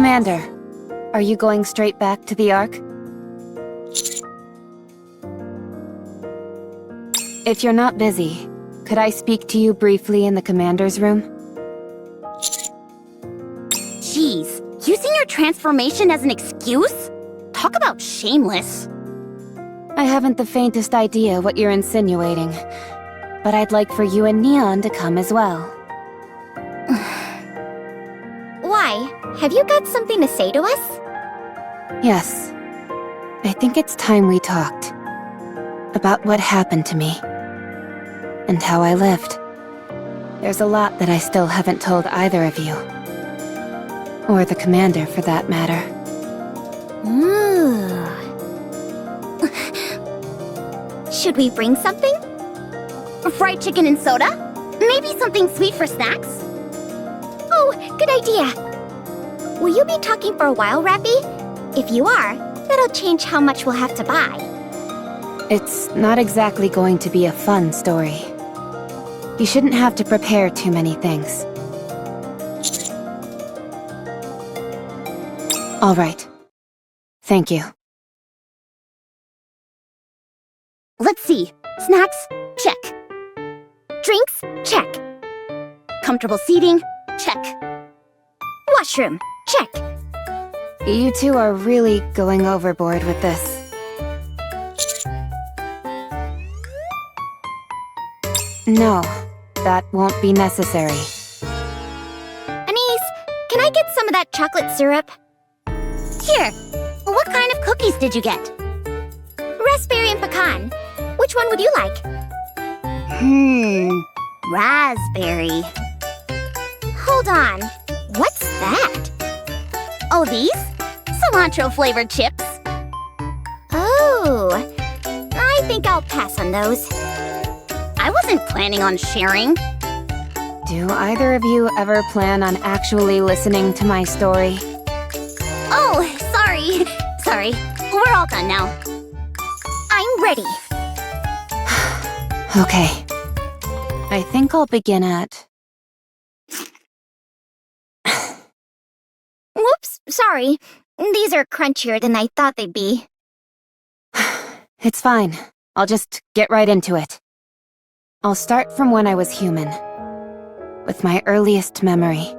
Commander, are you going straight back to the Ark? If you're not busy, could I speak to you briefly in the Commander's room? Jeez, using your transformation as an excuse? Talk about shameless. I haven't the faintest idea what you're insinuating, but I'd like for you and Neon to come as well. Why? Have you got something to say to us? Yes. I think it's time we talked. About what happened to me. And how I lived. There's a lot that I still haven't told either of you. Or the Commander, for that matter. Ooh. Should we bring something? Fried chicken and soda? Maybe something sweet for snacks? Oh, good idea. Will you be talking for a while, Rapi? If you are, that'll change how much we'll have to buy. It's not exactly going to be a fun story. You shouldn't have to prepare too many things. All right. Thank you. Let's see. Snacks? Check. Drinks? Check. Comfortable seating? Check. Washroom? Check. You two are really going overboard with this. No, that won't be necessary. Anise, can I get some of that chocolate syrup? Here. What kind of cookies did you get? Raspberry and pecan. Which one would you like? Raspberry. Hold on. What's that? Oh, these? Cilantro-flavored chips. Oh, I think I'll pass on those. I wasn't planning on sharing. Do either of you ever plan on actually listening to my story? Oh, sorry. Sorry. We're all done now. I'm ready. Okay. I think I'll begin at... Whoops, sorry. These are crunchier than I thought they'd be. It's fine. I'll just get right into it. I'll start from when I was human. With my earliest memory.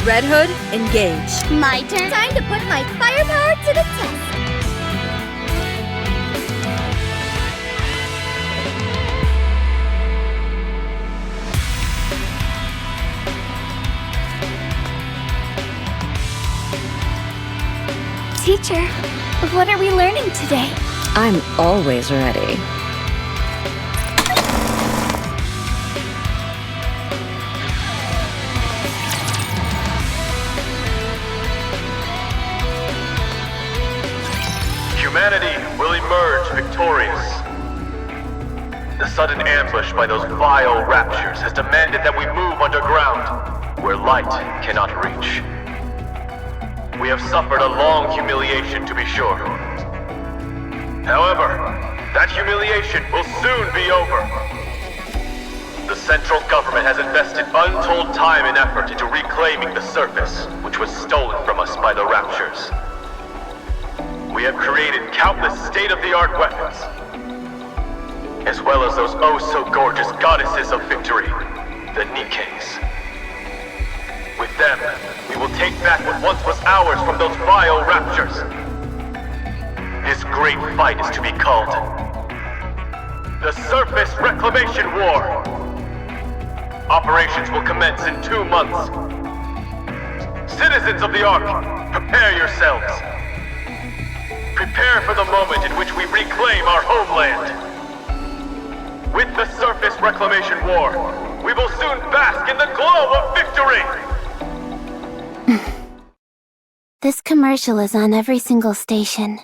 Red Hood, engage. My turn. Time to put my firepower to the test. Teacher, what are we learning today? I'm always ready. Humanity will emerge victorious. The sudden ambush by those vile raptures has demanded that we move underground, where light cannot reach. We have suffered a long humiliation, to be sure. However, That humiliation will soon be over. The central government has invested untold time and effort into reclaiming the surface, which was stolen from us by the Raptures. We have created countless state-of-the-art weapons, as well as those oh-so-gorgeous goddesses of victory, the NIKKEs. With them, we will take back what once was ours from those vile Raptures. This great fight is to be called the Surface Reclamation War. Operations will commence in 2 months. Citizens of the Ark, prepare yourselves. Prepare for the moment in which we reclaim our homeland. With the Surface Reclamation War, we will soon bask in the glow of victory! This commercial is on every single station.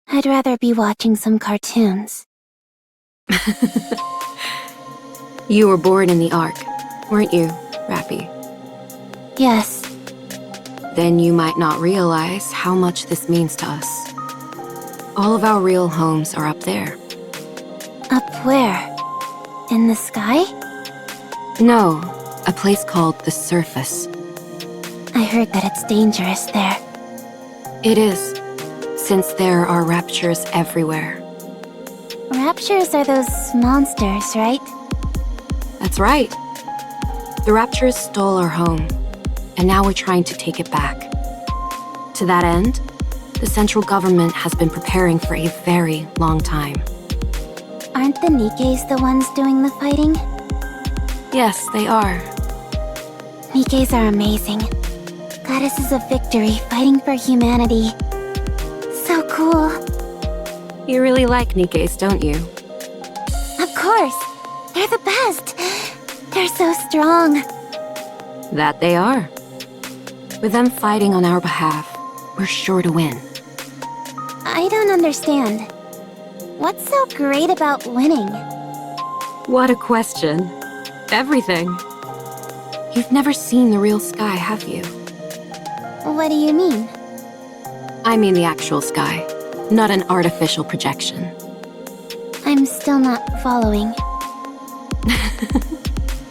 I'd rather be watching some cartoons. You were born in the Ark, weren't you, Rapi? Yes. Then you might not realize how much this means to us. All of our real homes are up there. Up where? In the sky? No, a place called the Surface. I heard that it's dangerous there. It is, since there are raptures everywhere. Raptures are those monsters, right? That's right. The Raptures stole our home, and now we're trying to take it back. To that end, the central government has been preparing for a very long time. Aren't the NIKKEs the ones doing the fighting? Yes, they are. NIKKEs are amazing. Goddesses of Victory fighting for humanity. So cool. You really like NIKKEs, don't you? Of course. They're the best. They're so strong. That they are. With them fighting on our behalf, we're sure to win. I don't understand. What's so great about winning? What a question. Everything. You've never seen the real sky, have you? What do you mean? I mean the actual sky, not an artificial projection. I'm still not following.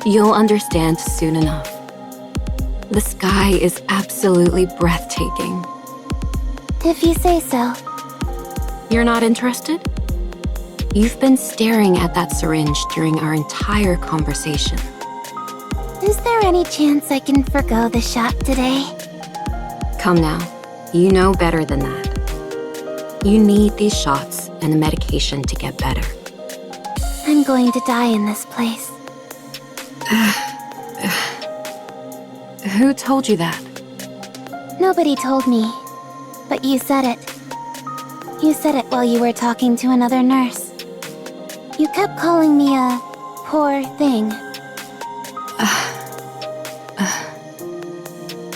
You'll understand soon enough. The sky is absolutely breathtaking. If you say so. You're not interested? You've been staring at that syringe during our entire conversation. Is there any chance I can forgo the shot today? Come now, you know better than that. You need these shots and the medication to get better. I'm going to die in this place. Who told you that? Nobody told me, but you said it. You said it while you were talking to another nurse. You kept calling me a poor thing.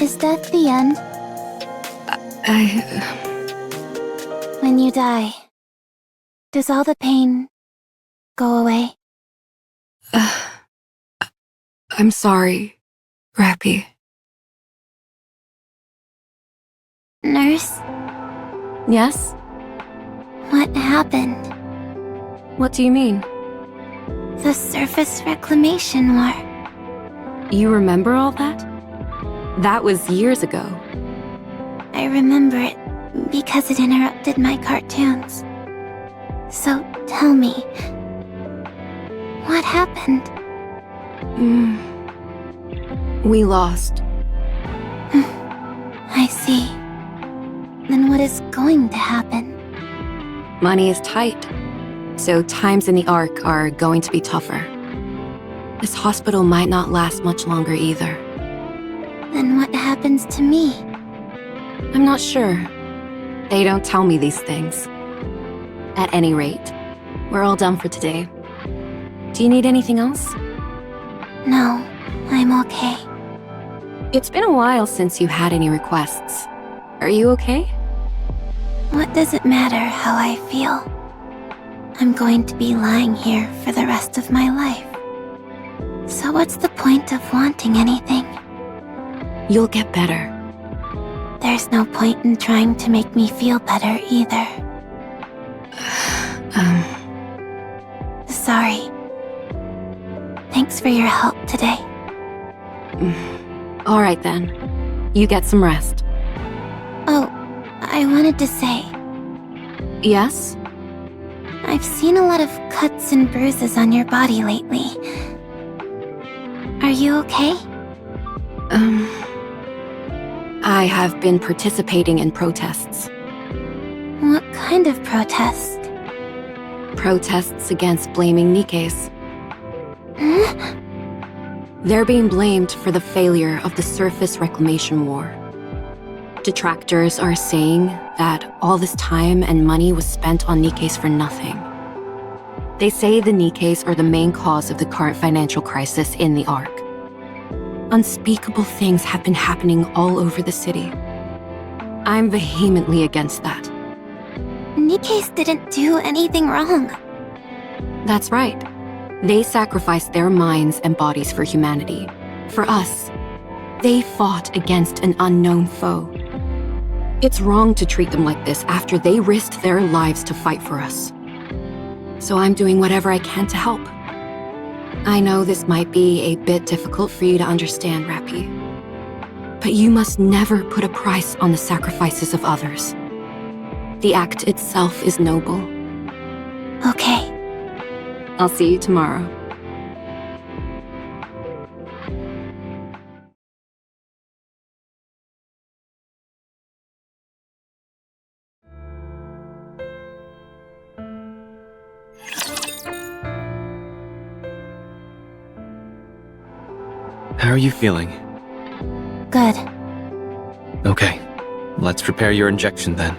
Is death the end? When you die, does all the pain go away? I'm sorry, Rapi. Nurse, Yes? what happened? What do you mean? The Surface Reclamation War. You remember all that? That was years ago. I remember it because it interrupted my cartoons. So tell me, what happened? We lost. I see. Then what is going to happen? Money is tight, so times in the Ark are going to be tougher. This hospital might not last much longer either. Then what happens to me? I'm not sure. They don't tell me these things. At any rate, we're all done for today. Do you need anything else? No, I'm okay. It's been a while since you had any requests. Are you okay? What does it matter how I feel? I'm going to be lying here for the rest of my life. So what's the point of wanting anything? You'll get better. There's no point in trying to make me feel better either. for your help today. All right then. You get some rest. Oh, I wanted to say, Yes? I've seen a lot of cuts and bruises on your body lately. Are you okay? I have been participating in protests. What kind of protest? Protests against blaming Nikkes. Huh? They're being blamed for the failure of the surface reclamation war. Detractors are saying that all this time and money was spent on Nikkes for nothing. They say the Nikkes are the main cause of the current financial crisis in the Ark. Unspeakable things have been happening all over the city. I'm vehemently against that. Nikkes didn't do anything wrong. That's right. They sacrificed their minds and bodies for humanity. For us. They fought against an unknown foe. It's wrong to treat them like this after they risked their lives to fight for us. So I'm doing whatever I can to help. I know this might be a bit difficult for you to understand, Rapi. But you must never put a price on the sacrifices of others. The act itself is noble. Okay. I'll see you tomorrow. How are you feeling? Good. Okay, let's prepare your injection then.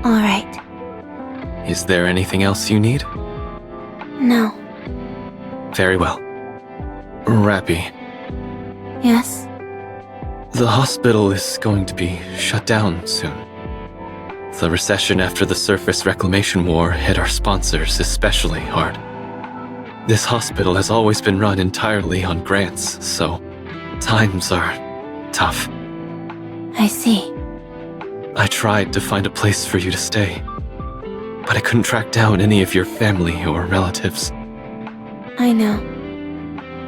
All right. Is there anything else you need? No. Very well. Rapi, Yes? the hospital is going to be shut down soon. The recession after the surface reclamation war hit our sponsors especially hard. This hospital has always been run entirely on grants, so times are tough. I see. I tried to find a place for you to stay, but I couldn't track down any of your family or relatives. I know.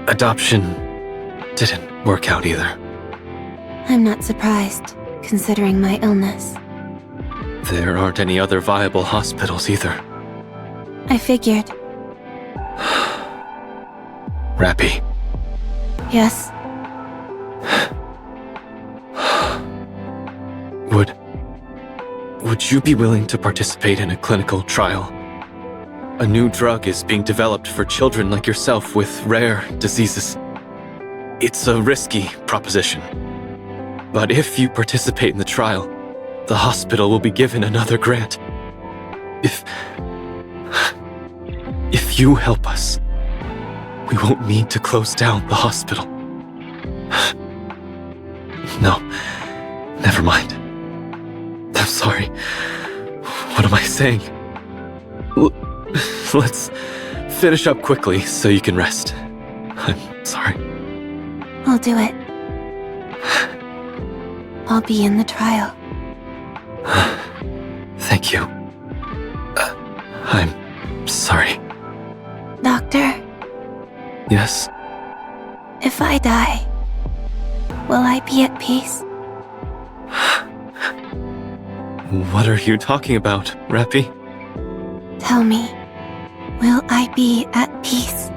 Adoption didn't work out either. I'm not surprised, considering my illness. There aren't any other viable hospitals either. I figured. Rapi, Yes? would you be willing to participate in a clinical trial? A new drug is being developed for children like yourself with rare diseases. It's a risky proposition. But if you participate in the trial, the hospital will be given another grant. If you help us, we won't need to close down the hospital. No, never mind. I'm sorry. What am I saying? Let's finish up quickly so you can rest. I'm sorry. I'll do it. I'll be in the trial. Thank you. I'm sorry. Doctor, Yes? if I die, will I be at peace? What are you talking about, Rapi? Tell me, will I be at peace?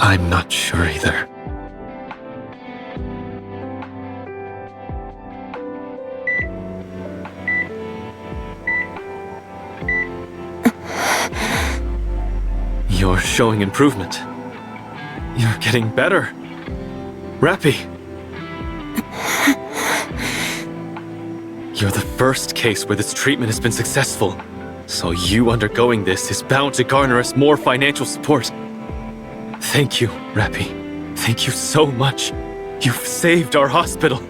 I'm not sure either. You're showing improvement. You're getting better. Rapi! You're the first case where this treatment has been successful, so you undergoing this is bound to garner us more financial support. Thank you, Rapi. Thank you so much. You've saved our hospital.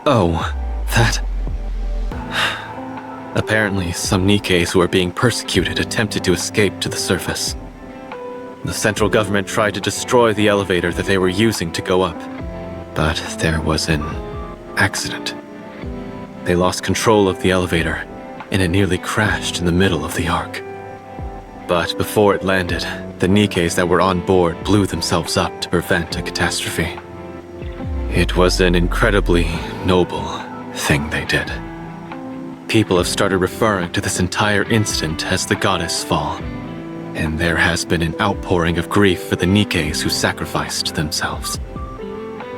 Oh, that... Apparently, some Nikkes who are being persecuted attempted to escape to the surface. The central government tried to destroy the elevator that they were using to go up. But there was an accident. They lost control of the elevator, and it nearly crashed in the middle of the arc. But before it landed, the Nikkes that were on board blew themselves up to prevent a catastrophe. It was an incredibly noble thing they did. People have started referring to this entire incident as the Goddess Fall, and there has been an outpouring of grief for the Nikkes who sacrificed themselves.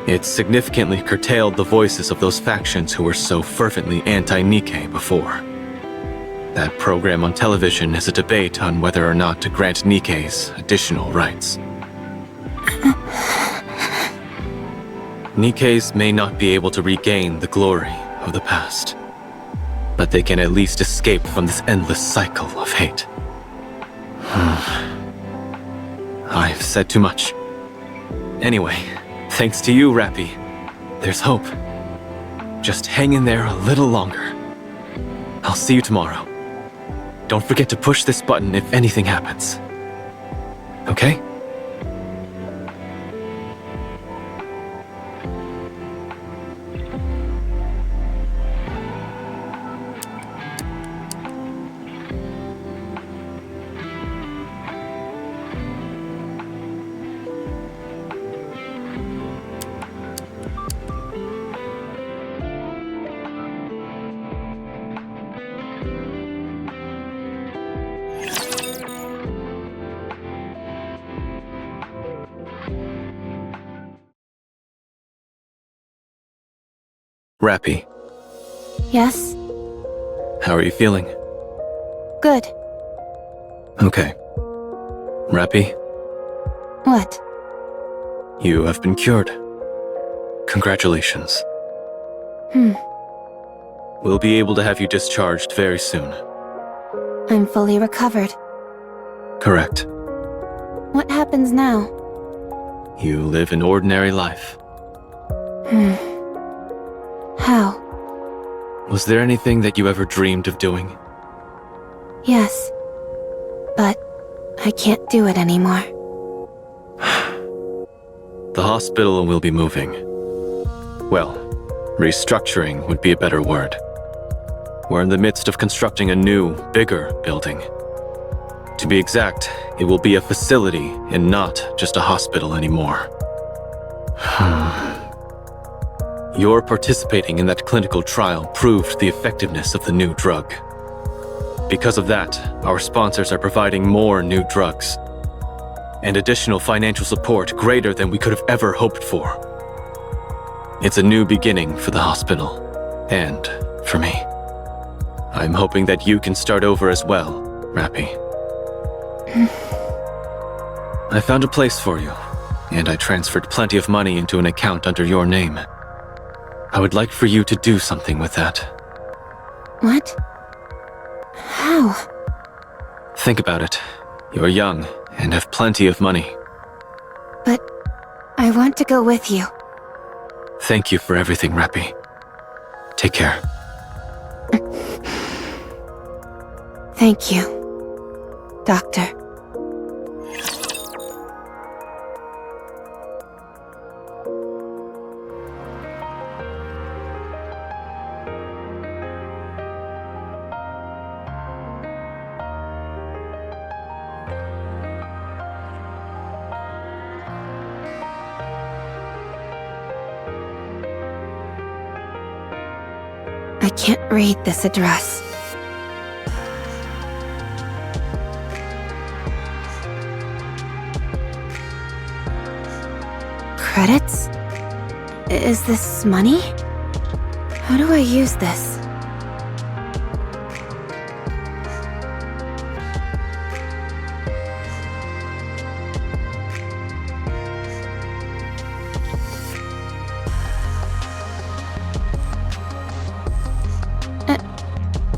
It significantly curtailed the voices of those factions who were so fervently anti-Nikke before. That program on television is a debate on whether or not to grant Nikkes additional rights. Nikkes may not be able to regain the glory of the past, but they can at least escape from this endless cycle of hate. I've said too much. Anyway, thanks to you, Rapi, there's hope. Just hang in there a little longer. I'll see you tomorrow. Don't forget to push this button if anything happens. Okay? Rapi, Yes? how are you feeling? Good. Okay. Rapi, What? you have been cured. Congratulations. We'll be able to have you discharged very soon. I'm fully recovered. Correct. What happens now? You live an ordinary life. How? Was there anything that you ever dreamed of doing? Yes. But I can't do it anymore. The hospital will be moving. Well, restructuring would be a better word. We're in the midst of constructing a new, bigger building. To be exact, it will be a facility and not just a hospital anymore. Your participating in that clinical trial proved the effectiveness of the new drug. Because of that, our sponsors are providing more new drugs and additional financial support greater than we could have ever hoped for. It's a new beginning for the hospital, and for me. I'm hoping that you can start over as well, Rapi. I found a place for you, and I transferred plenty of money into an account under your name. I would like for you to do something with that. What? How? Think about it. You're young and have plenty of money. But I want to go with you. Thank you for everything, Rapi. Take care. Thank you, Doctor. I can't read this address. Credits? Is this money? How do I use this?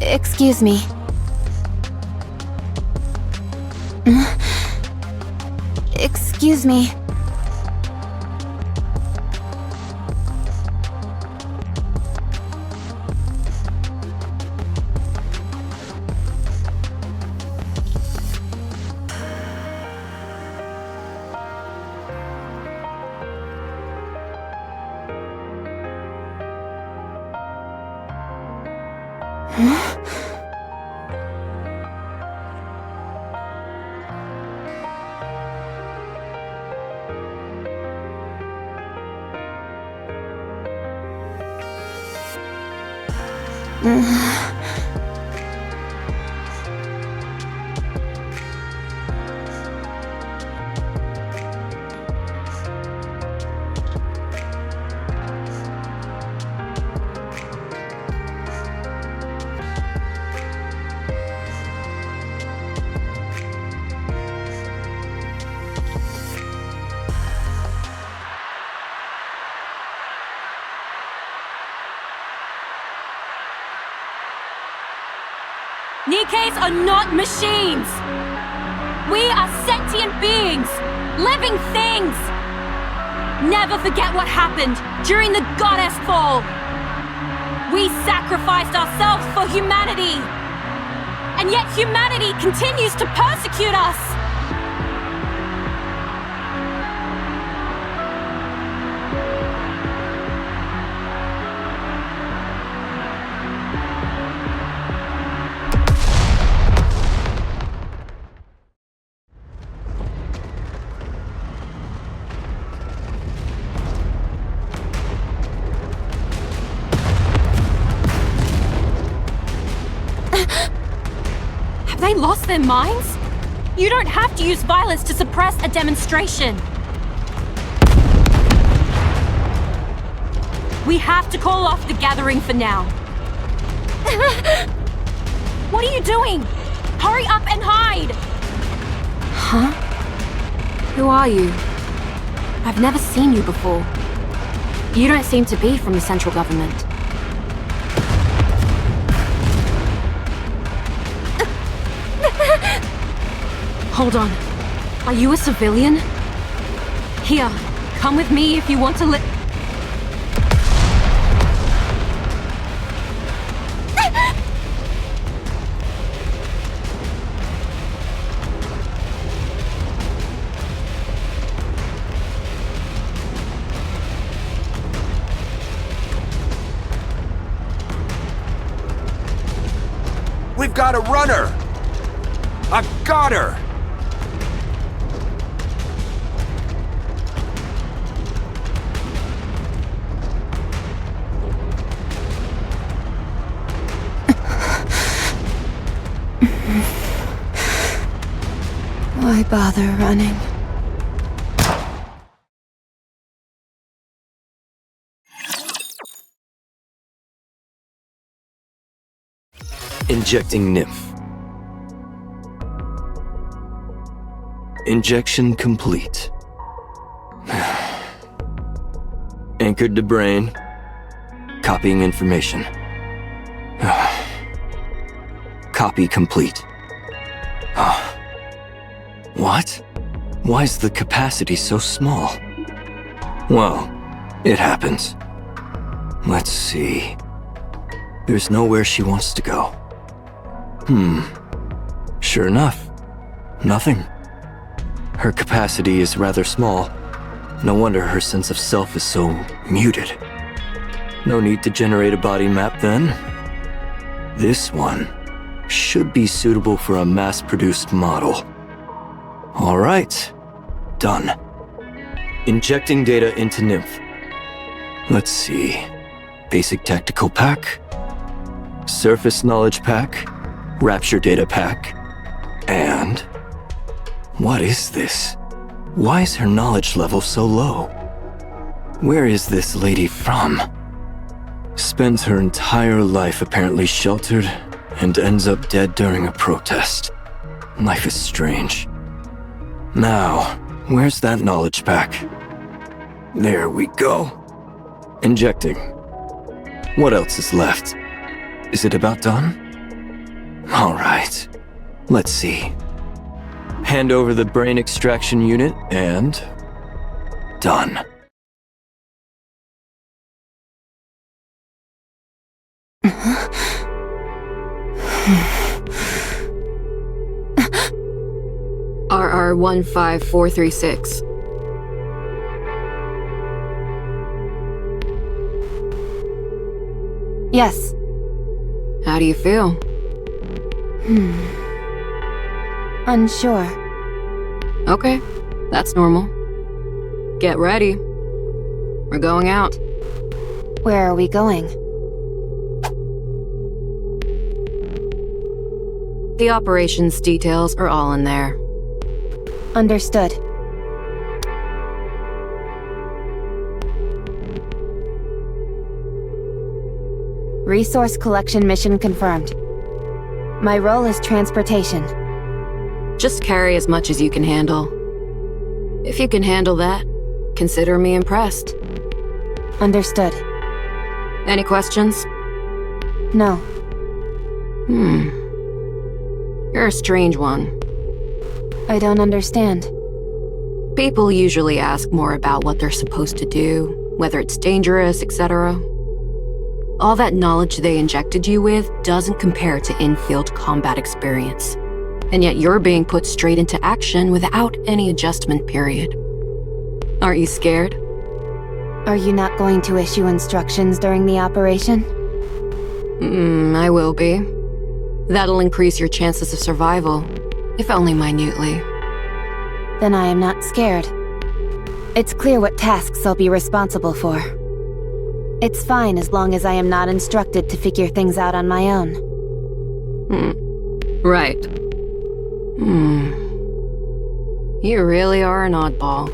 Excuse me. Excuse me. Nikkes are not machines! We are sentient beings! Living things! Never forget what happened during the Goddess Fall! We sacrificed ourselves for humanity! And yet humanity continues to persecute us! Have they lost their minds? You don't have to use violence to suppress a demonstration. We have to call off the gathering for now. What are you doing? Hurry up and hide! Huh? Who are you? I've never seen you before. You don't seem to be from the central government. Hold on. Are you a civilian? Here, come with me if you want to We've got a runner! I've got her! Why bother running? Injecting nymph. Injection complete. Anchored to brain. Copying information. Copy complete. What? Why is the capacity so small? Well, it happens. Let's see. There's nowhere she wants to go. Sure enough. Nothing. Her capacity is rather small. No wonder her sense of self is so muted. No need to generate a body map then. This one should be suitable for a mass-produced model. All right. Done. Injecting data into nymph. Let's see. Basic tactical pack. Surface knowledge pack. Rapture data pack. And... what is this? Why is her knowledge level so low? Where is this lady from? Spends her entire life apparently sheltered and ends up dead during a protest. Life is strange. Now, where's that knowledge pack? There we go. Injecting. What else is left? Is it about done? All right. Let's see. Hand over the brain extraction unit and... done. RR15436. Yes. How do you feel? Unsure. Okay, that's normal. Get ready. We're going out. Where are we going? The operations details are all in there. Understood. Resource collection mission confirmed. My role is transportation. Just carry as much as you can handle. If you can handle that, consider me impressed. Understood. Any questions? No. You're a strange one. I don't understand. People usually ask more about what they're supposed to do, whether it's dangerous, etc. All that knowledge they injected you with doesn't compare to in-field combat experience. And yet you're being put straight into action without any adjustment period. Aren't you scared? Are you not going to issue instructions during the operation? I will be. That'll increase your chances of survival, if only minutely. Then I am not scared. It's clear what tasks I'll be responsible for. It's fine as long as I am not instructed to figure things out on my own. Right. You really are an oddball.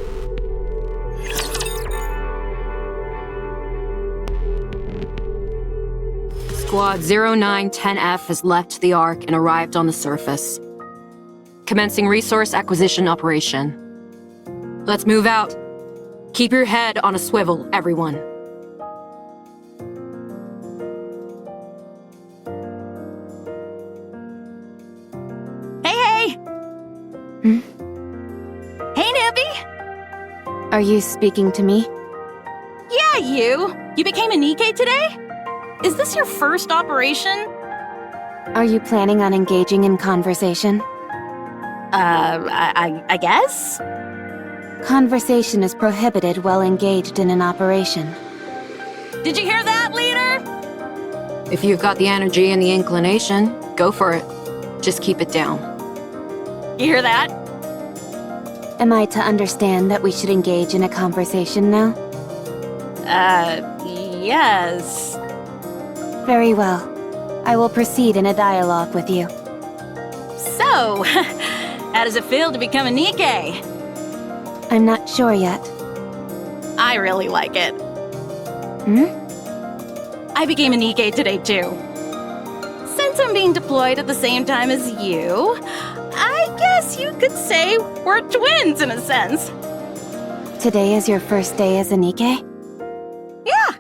Squad 0910F has left the Ark and arrived on the surface. Commencing resource acquisition operation. Let's move out. Keep your head on a swivel, everyone. Hey! Hey, Nippy! Are you speaking to me? Yeah, you! You became a NIKKE today? Is this your first operation? Are you planning on engaging in conversation? I guess? Conversation is prohibited while engaged in an operation. Did you hear that, leader? If you've got the energy and the inclination, go for it. Just keep it down. You hear that? Am I to understand that we should engage in a conversation now? Yes. Very well. I will proceed in a dialogue with you. So, how does it feel to become a NIKKE? I'm not sure yet. I really like it. I became a NIKKE today, too. Since I'm being deployed at the same time as you, I guess you could say we're twins in a sense. Today is your first day as a NIKKE? Yeah.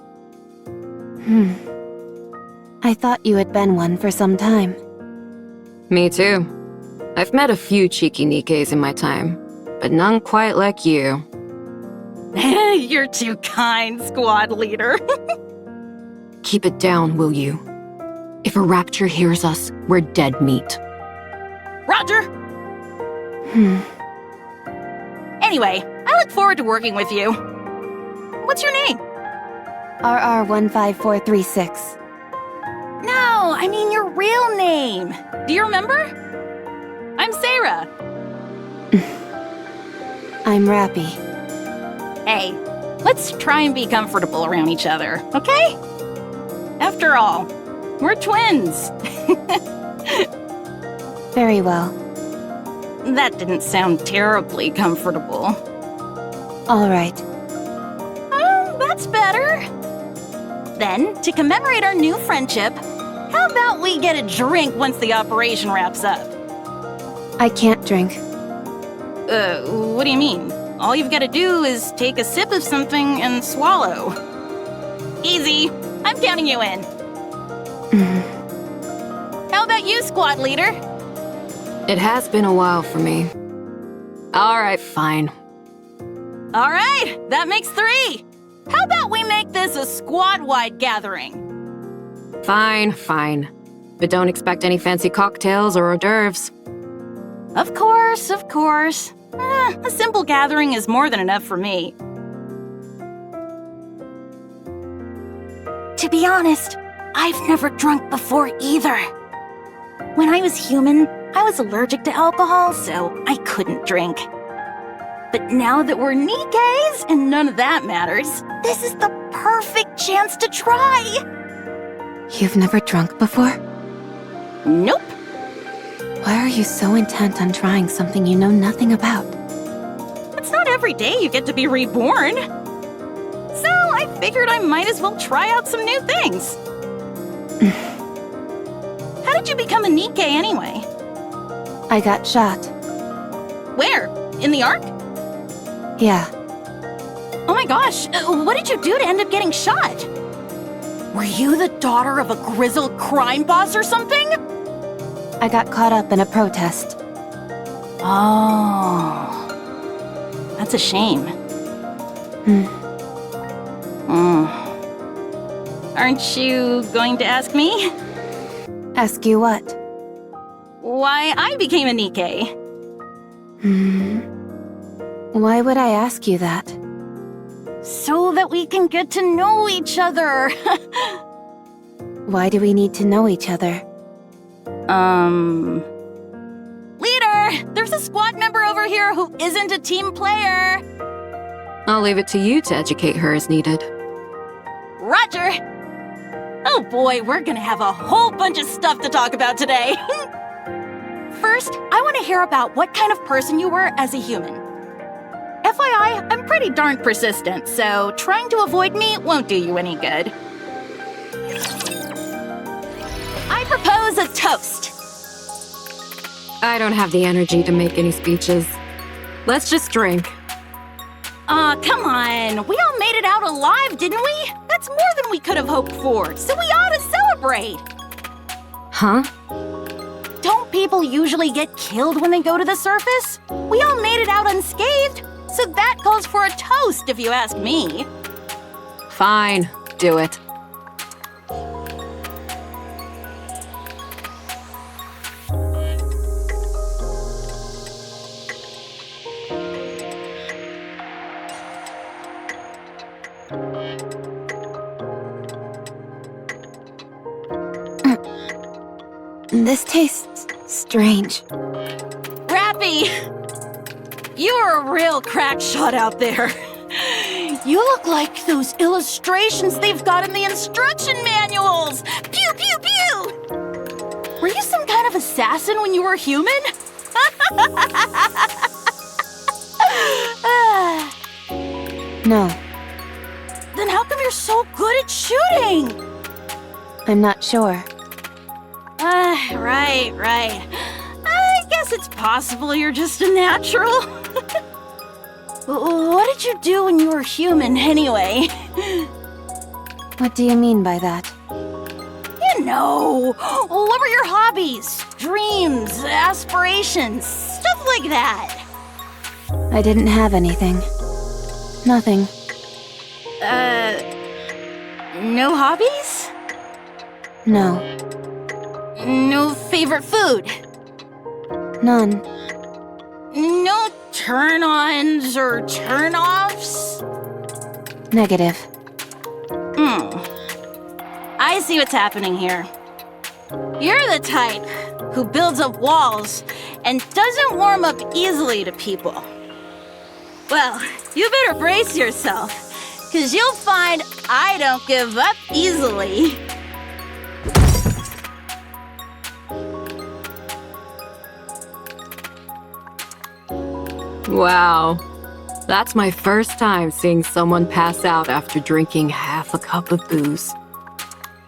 I thought you had been one for some time. Me too. I've met a few cheeky NIKKEs in my time, but none quite like you. You're too kind, squad leader. Keep it down, will you? If a rapture hears us, we're dead meat. Roger! Anyway, I look forward to working with you. What's your name? RR15436. No, I mean your real name. Do you remember? I'm Sarah. I'm Rapi. Hey, let's try and be comfortable around each other, okay? After all, we're twins. Very well. That didn't sound terribly comfortable. All right. Oh, that's better. Then, to commemorate our new friendship, how about we get a drink once the operation wraps up? I can't drink. What do you mean? All you've got to do is take a sip of something and swallow. Easy. I'm counting you in. How about you, squad leader? It has been a while for me. All right, fine. All right, that makes 3. How about we make this a squad-wide gathering? Fine. But don't expect any fancy cocktails or hors d'oeuvres. Of course. A simple gathering is more than enough for me. To be honest, I've never drunk before either. When I was human, I was allergic to alcohol, so I couldn't drink. But now that we're Nikkes and none of that matters, this is the perfect chance to try. You've never drunk before? Nope. Why are you so intent on trying something you know nothing about? It's not every day you get to be reborn. So I figured I might as well try out some new things. How did you become a Nikke anyway? I got shot. Where? In the Ark? Yeah. Oh my gosh, what did you do to end up getting shot? Were you the daughter of a grizzled crime boss or something? I got caught up in a protest. Oh. That's a shame. Aren't you going to ask me? Ask you what? Why I became a Nikke? Why would I ask you that? So that we can get to know each other. Why do we need to know each other? Leader! There's a squad member over here who isn't a team player! I'll leave it to you to educate her as needed. Roger! Oh boy, we're gonna have a whole bunch of stuff to talk about today. First, I want to hear about what kind of person you were as a human. FYI, I'm pretty darn persistent, so trying to avoid me won't do you any good. I propose a toast. I don't have the energy to make any speeches. Let's just drink. Aw, come on. We all made it out alive, didn't we? That's more than we could have hoped for, so we ought to celebrate. Huh? Don't people usually get killed when they go to the surface? We all made it out unscathed, so that calls for a toast if you ask me. Fine, do it. This tastes strange. Rapi! You're a real crack shot out there. You look like those illustrations they've got in the instruction manuals! Pew, pew, pew! Were you some kind of assassin when you were human? No, Then how come you're so good at shooting? I'm not sure. Right. I guess it's possible you're just a natural. What did you do when you were human, anyway? What do you mean by that? You know, what were your hobbies, dreams, aspirations, stuff like that? I didn't have anything. Nothing. No hobbies? No. No favorite food? None. No turn-ons or turn-offs? Negative. I see what's happening here. You're the type who builds up walls and doesn't warm up easily to people. Well, you better brace yourself, because you'll find I don't give up easily. Wow. That's my first time seeing someone pass out after drinking half a cup of booze.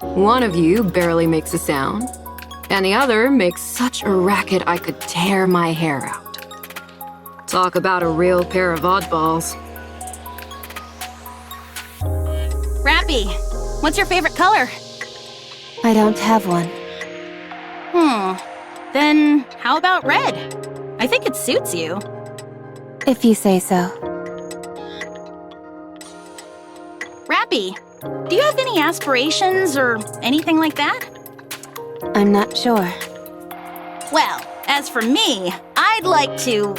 One of you barely makes a sound, and the other makes such a racket I could tear my hair out. Talk about a real pair of oddballs. Rapi, what's your favorite color? I don't have one. Then how about red? I think it suits you. If you say so. Rapi, do you have any aspirations or anything like that? I'm not sure. Well, as for me, I'd like to...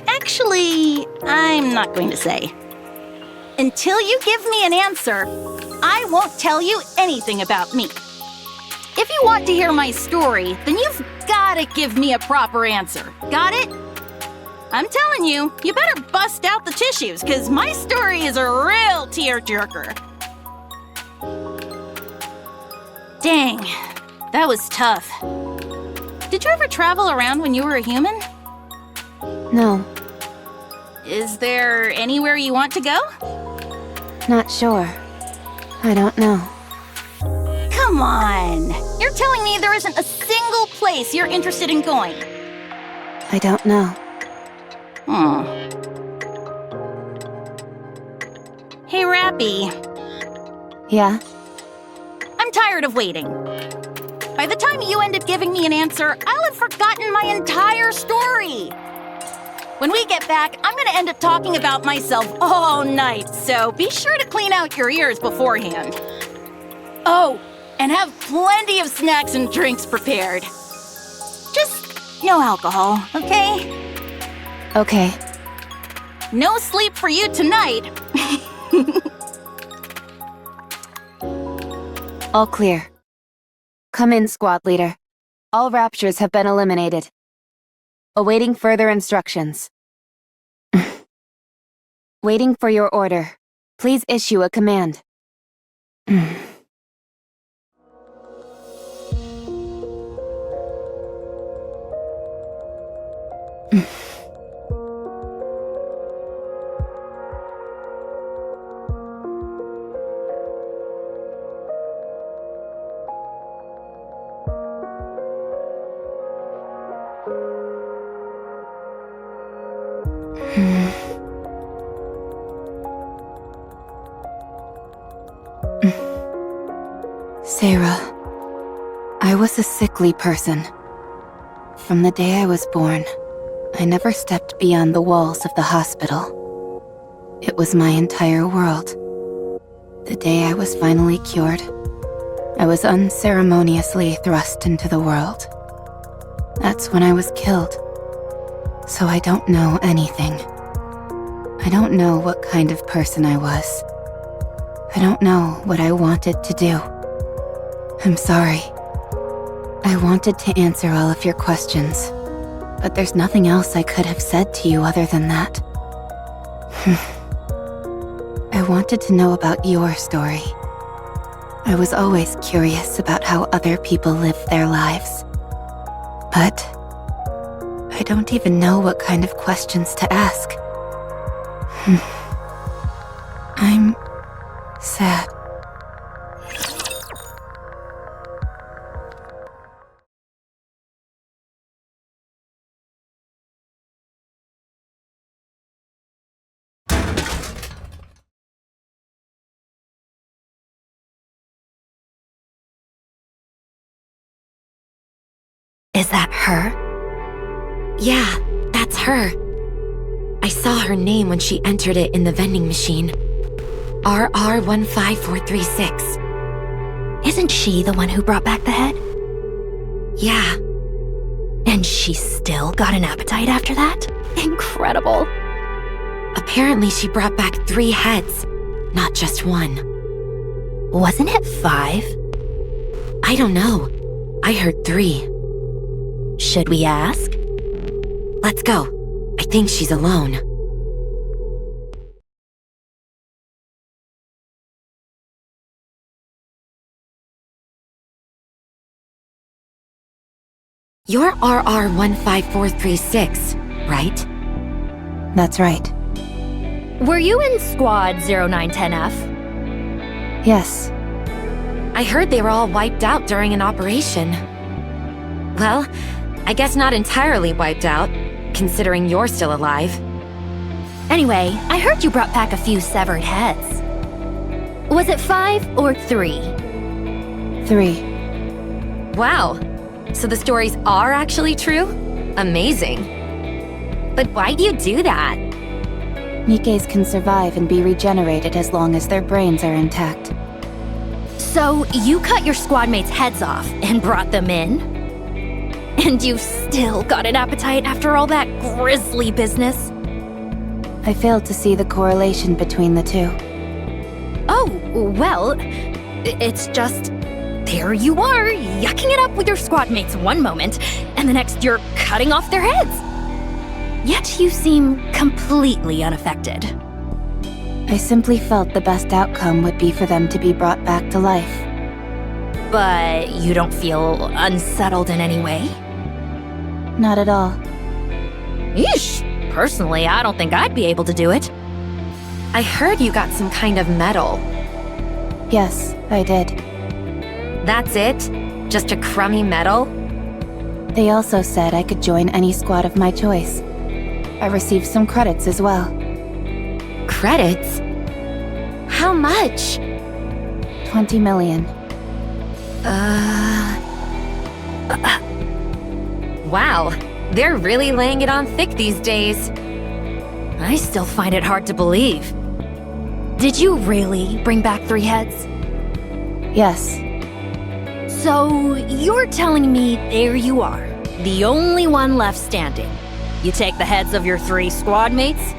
Actually, I'm not going to say. Until you give me an answer, I won't tell you anything about me. If you want to hear my story, then you've gotta give me a proper answer. Got it? I'm telling you, you better bust out the tissues, because my story is a real tearjerker. Dang, that was tough. Did you ever travel around when you were a human? No, Is there anywhere you want to go? not sure. I don't know. Come on! You're telling me there isn't a single place you're interested in going? I don't know. Hey, Rapi. Yeah? I'm tired of waiting. By the time you end up giving me an answer, I'll have forgotten my entire story. When we get back, I'm gonna end up talking about myself all night, so be sure to clean out your ears beforehand. Oh, and have plenty of snacks and drinks prepared. Just no alcohol, okay? Okay. No sleep for you tonight. All clear. Come in, squad leader. All raptures have been eliminated. Awaiting further instructions. Waiting for your order. Please issue a command. Sarah, I was a sickly person. From the day I was born, I never stepped beyond the walls of the hospital. It was my entire world. The day I was finally cured, I was unceremoniously thrust into the world. That's when I was killed. So I don't know anything. I don't know what kind of person I was. I don't know what I wanted to do. I'm sorry. I wanted to answer all of your questions, but there's nothing else I could have said to you other than that. I wanted to know about your story. I was always curious about how other people live their lives. But I don't even know what kind of questions to ask. I'm sad. Is that her? Yeah, that's her. I saw her name when she entered it in the vending machine. RR15436. Isn't she the one who brought back the head? Yeah. And she still got an appetite after that? Incredible. Apparently she brought back 3 heads, not just 1. Wasn't it 5? I don't know. I heard 3. Should we ask? Let's go. I think she's alone. You're RR15436, right? That's right. Were you in Squad 0910F? Yes. I heard they were all wiped out during an operation. Well, I guess not entirely wiped out, considering you're still alive. Anyway, I heard you brought back a few severed heads. Was it 5 or 3? 3. Wow. So the stories are actually true? Amazing. But why'd you do that? Nikkes can survive and be regenerated as long as their brains are intact. So you cut your squad mates' heads off and brought them in? And you've still got an appetite after all that grisly business? I failed to see the correlation between the two. Oh, well, it's just... There you are, yucking it up with your squad mates one moment, and the next you're cutting off their heads. Yet you seem completely unaffected. I simply felt the best outcome would be for them to be brought back to life. But you don't feel unsettled in any way? Not at all. Yeesh! Personally, I don't think I'd be able to do it. I heard you got some kind of medal. Yes, I did. That's it? Just a crummy medal? They also said I could join any squad of my choice. I received some credits as well. Credits? How much? 20 million. Wow, they're really laying it on thick these days. I still find it hard to believe. Did you really bring back 3 heads? Yes. So, you're telling me there you are, the only one left standing. You take the heads of your 3 squad mates,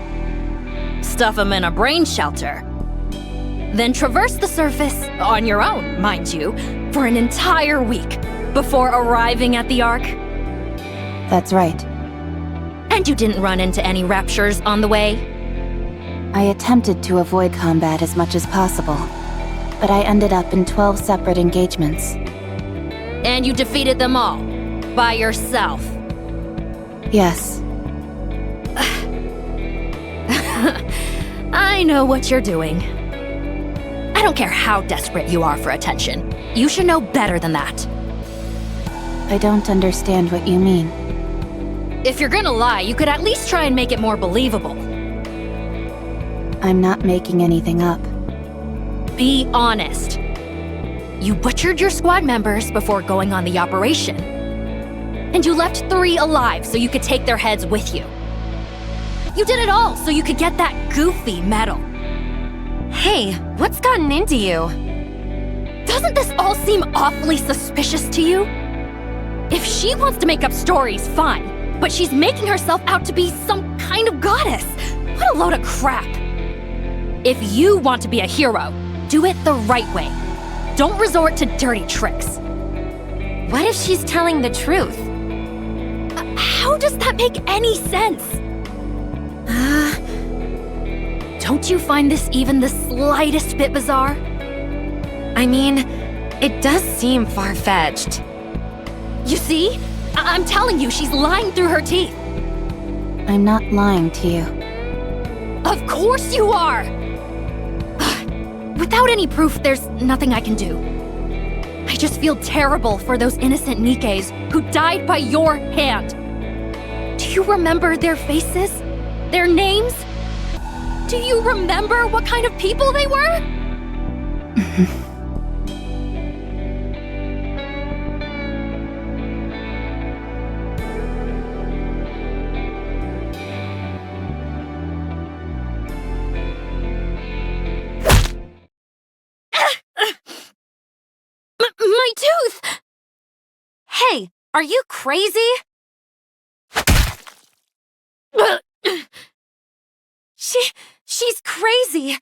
stuff them in a brain shelter, then traverse the surface, on your own, mind you, for an entire week before arriving at the Ark? That's right. And you didn't run into any raptures on the way? I attempted to avoid combat as much as possible, but I ended up in 12 separate engagements. And you defeated them all, by yourself? Yes. I know what you're doing. I don't care how desperate you are for attention. You should know better than that. I don't understand what you mean. If you're gonna lie, you could at least try and make it more believable. I'm not making anything up. Be honest. You butchered your squad members before going on the operation. And you left 3 alive so you could take their heads with you. You did it all so you could get that goofy medal. Hey, what's gotten into you? Doesn't this all seem awfully suspicious to you? If she wants to make up stories, fine. But she's making herself out to be some kind of goddess. What a load of crap. If you want to be a hero, do it the right way. Don't resort to dirty tricks. What if she's telling the truth? How does that make any sense? Don't you find this even the slightest bit bizarre? I mean, it does seem far-fetched. You see? I'm telling you, she's lying through her teeth. I'm not lying to you. Of course you are! Without any proof, there's nothing I can do. I just feel terrible for those innocent Nikkes who died by your hand. Do you remember their faces? Their names? Do you remember what kind of people they were? My tooth! Hey, are you crazy? She's crazy!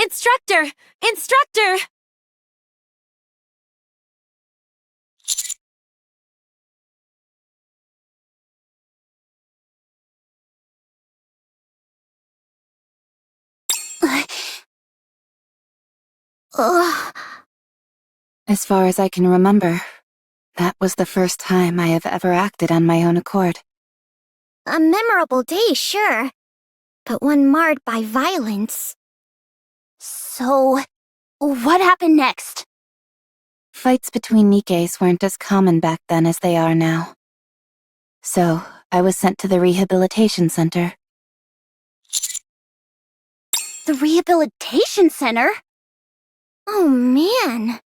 Instructor! Instructor! As far as I can remember, that was the first time I have ever acted on my own accord. A memorable day, sure. But one marred by violence. So, what happened next? Fights between Nikkes weren't as common back then as they are now. So, I was sent to the rehabilitation center. The rehabilitation center? Oh man.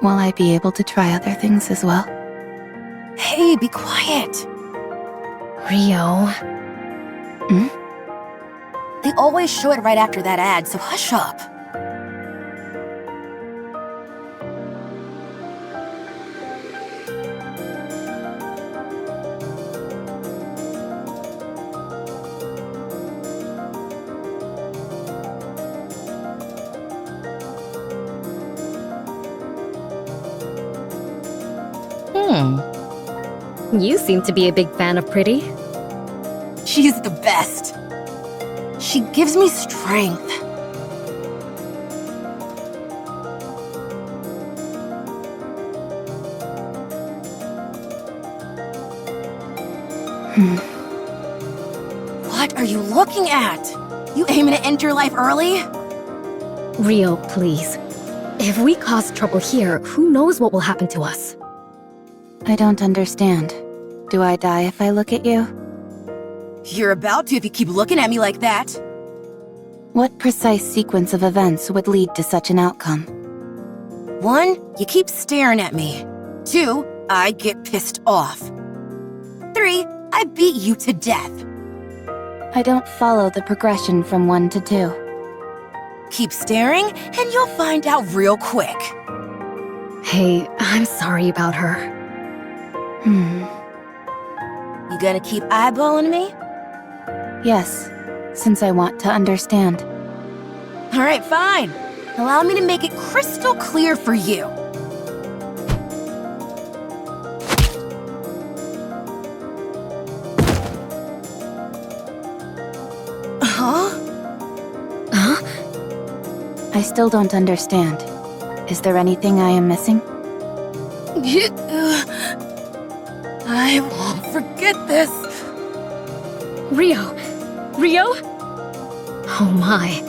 Will I be able to try other things as well? Hey, be quiet. Rio. They always show it right after that ad, so hush up. You seem to be a big fan of Pretty. She's the best. She gives me strength. What are you looking at? You aiming to end your life early? Rio, please. If we cause trouble here, who knows what will happen to us? I don't understand. Do I die if I look at you? You're about to if you keep looking at me like that. What precise sequence of events would lead to such an outcome? 1, you keep staring at me. 2, I get pissed off. 3, I beat you to death. I don't follow the progression from 1 to 2. Keep staring, and you'll find out real quick. Hey, I'm sorry about her. You gonna keep eyeballing me? Yes, since I want to understand. Alright, fine. Allow me to make it crystal clear for you. Huh? I still don't understand. Is there anything I am missing? I won't forget this. Rio! Rio? Oh my.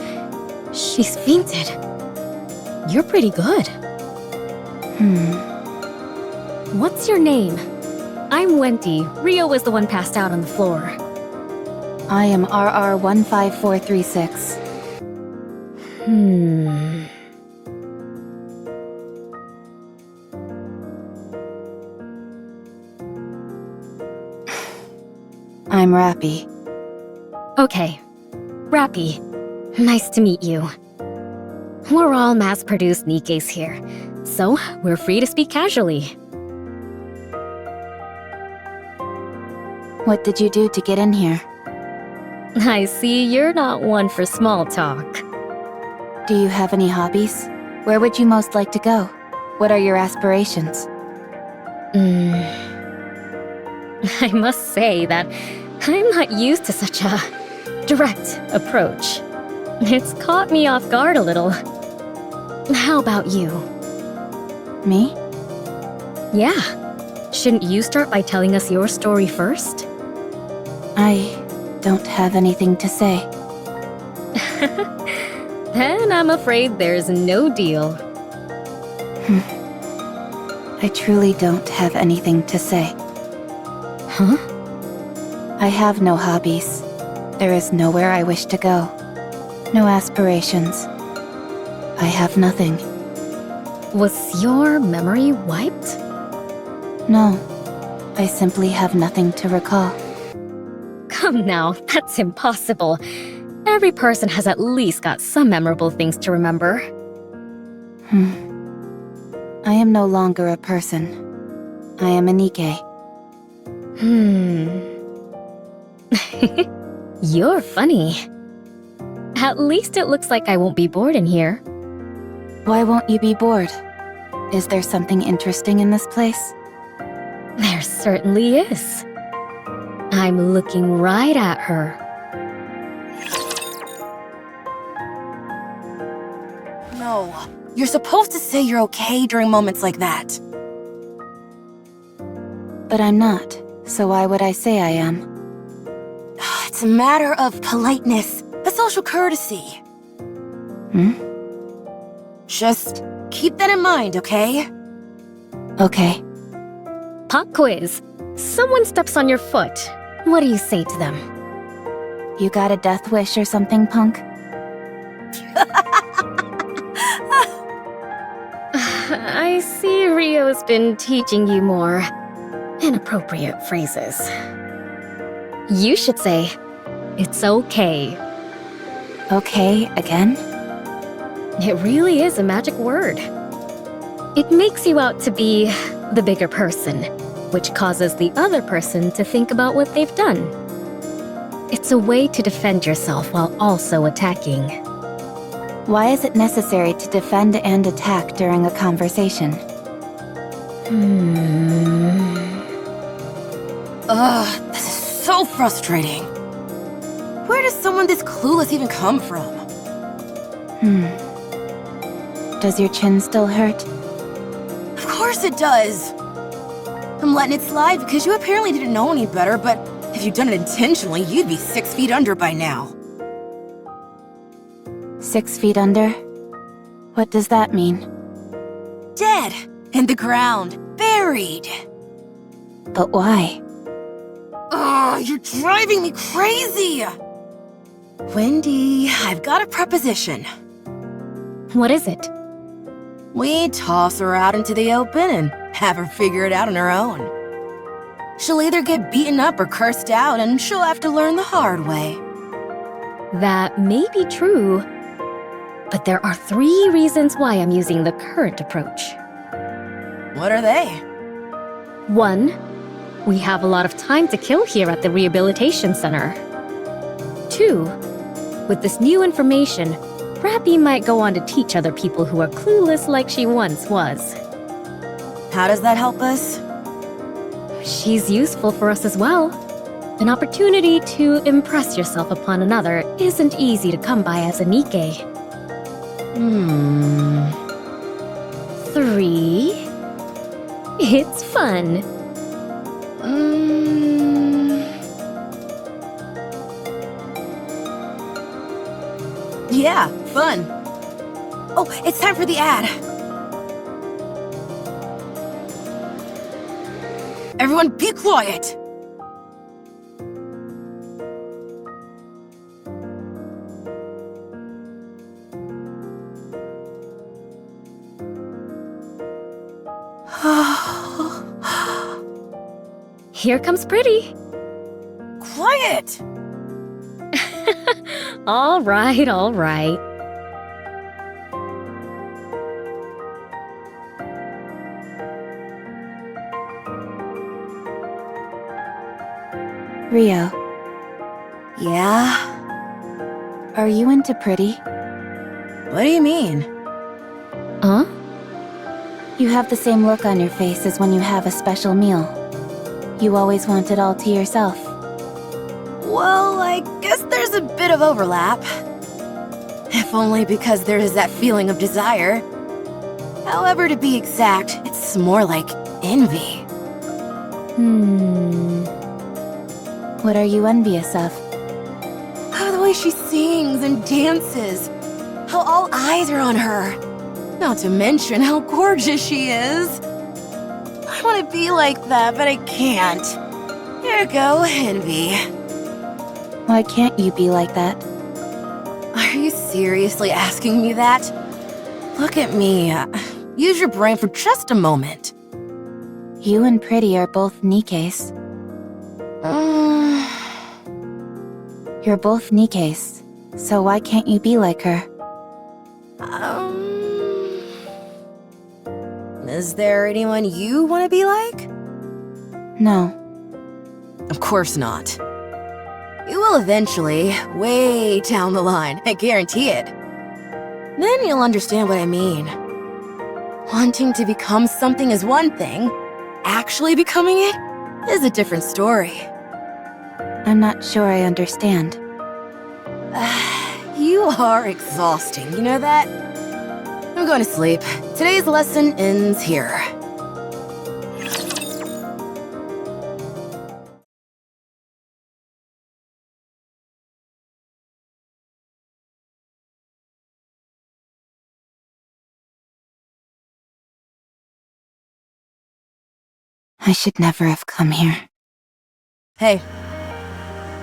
She's fainted. You're pretty good. What's your name? I'm Wendy. Rio was the one passed out on the floor. I am RR15436. I'm Rapi. Okay. Rapi. Nice to meet you. We're all mass-produced Nikkes here, so we're free to speak casually. What did you do to get in here? I see you're not one for small talk. Do you have any hobbies? Where would you most like to go? What are your aspirations? I must say that I'm not used to such a direct approach. It's caught me off guard a little. How about you? Me? Yeah. Shouldn't you start by telling us your story first? I don't have anything to say. Then I'm afraid there's no deal. I truly don't have anything to say. Huh? I have no hobbies. There is nowhere I wish to go. No aspirations. I have nothing. Was your memory wiped? No. I simply have nothing to recall. Come now, that's impossible. Every person has at least got some memorable things to remember. I am no longer a person. I am a Nikke. You're funny. At least it looks like I won't be bored in here. Why won't you be bored? Is there something interesting in this place? There certainly is. I'm looking right at her. No, you're supposed to say you're okay during moments like that. But I'm not, so why would I say I am? It's a matter of politeness, a social courtesy. Just keep that in mind, okay? Okay. Pop quiz. Someone steps on your foot. What do you say to them? You got a death wish or something, punk? I see Rio's been teaching you more inappropriate phrases. You should say, "It's okay." Okay, again? It really is a magic word. It makes you out to be the bigger person, which causes the other person to think about what they've done. It's a way to defend yourself while also attacking. Why is it necessary to defend and attack during a conversation? Ugh, this is so frustrating. Where does someone this clueless even come from? Does your chin still hurt? Of course it does. I'm letting it slide because you apparently didn't know any better, but if you'd done it intentionally, you'd be 6 feet under by now. 6 feet under? What does that mean? Dead. In the ground. Buried. But why? Ugh, you're driving me crazy! Wendy, I've got a proposition. What is it? We toss her out into the open and have her figure it out on her own. She'll either get beaten up or cursed out, and she'll have to learn the hard way. That may be true, but there are 3 reasons why I'm using the current approach. What are they? 1, we have a lot of time to kill here at the rehabilitation center. 2, with this new information, Rapi might go on to teach other people who are clueless like she once was. How does that help us? She's useful for us as well. An opportunity to impress yourself upon another isn't easy to come by as a Nikke. 3, it's fun. Yeah, fun. Oh, it's time for the ad. Everyone be quiet. Here comes Pretty. Quiet. All right, all right. Rio, Yeah? are you into Pretty? What do you mean? Huh? You have the same look on your face as when you have a special meal. You always want it all to yourself. Well, I guess there's a bit of overlap. If only because there is that feeling of desire. However, to be exact, it's more like envy. What are you envious of? Oh, the way she sings and dances. How all eyes are on her. Not to mention how gorgeous she is. I want to be like that, but I can't. Here you go, envy. Why can't you be like that? Are you seriously asking me that? Look at me. Use your brain for just a moment. You and Pretty are both Nikkes. You're both Nikkes, so why can't you be like her? Is there anyone you want to be like? No. Of course not. You will eventually, way down the line, I guarantee it. Then you'll understand what I mean. Wanting to become something is one thing. Actually becoming it is a different story. I'm not sure I understand. You are exhausting, you know that? I'm going to sleep. Today's lesson ends here. I should never have come here. Hey.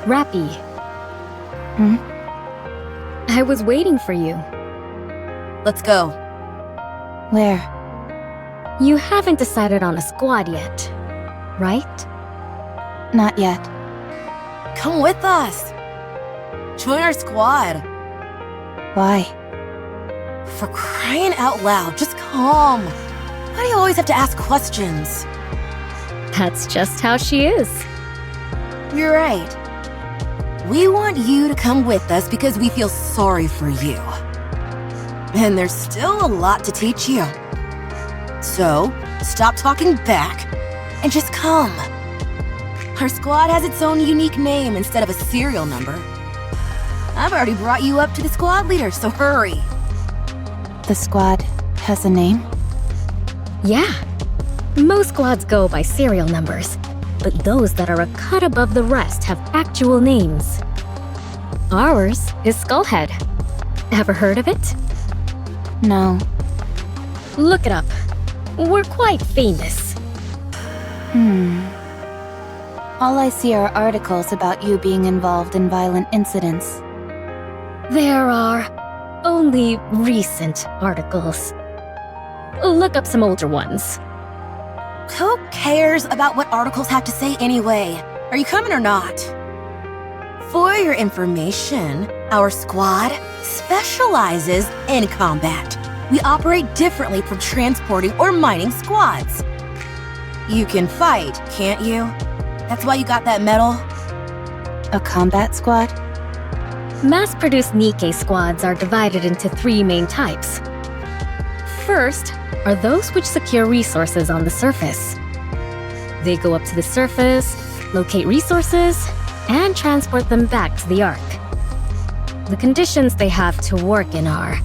Rapi. Hmm? I was waiting for you. Let's go. Where? You haven't decided on a squad yet, right? Not yet. Come with us. Join our squad. Why? For crying out loud, just come. Why do you always have to ask questions? That's just how she is. You're right. We want you to come with us because we feel sorry for you. And there's still a lot to teach you. So, stop talking back and just come. Our squad has its own unique name instead of a serial number. I've already brought you up to the squad leader, so hurry. The squad has a name? Yeah. Most squads go by serial numbers, but those that are a cut above the rest have actual names. Ours is Skullhead. Ever heard of it? No. Look it up. We're quite famous. All I see are articles about you being involved in violent incidents. There are only recent articles. Look up some older ones. Who cares about what articles have to say anyway? Are you coming or not? For your information, our squad specializes in combat. We operate differently from transporting or mining squads. You can fight, can't you? That's why you got that medal? A combat squad? Mass-produced NIKKE squads are divided into 3 main types. First are those which secure resources on the surface. They go up to the surface, locate resources, and transport them back to the Ark. The conditions they have to work in are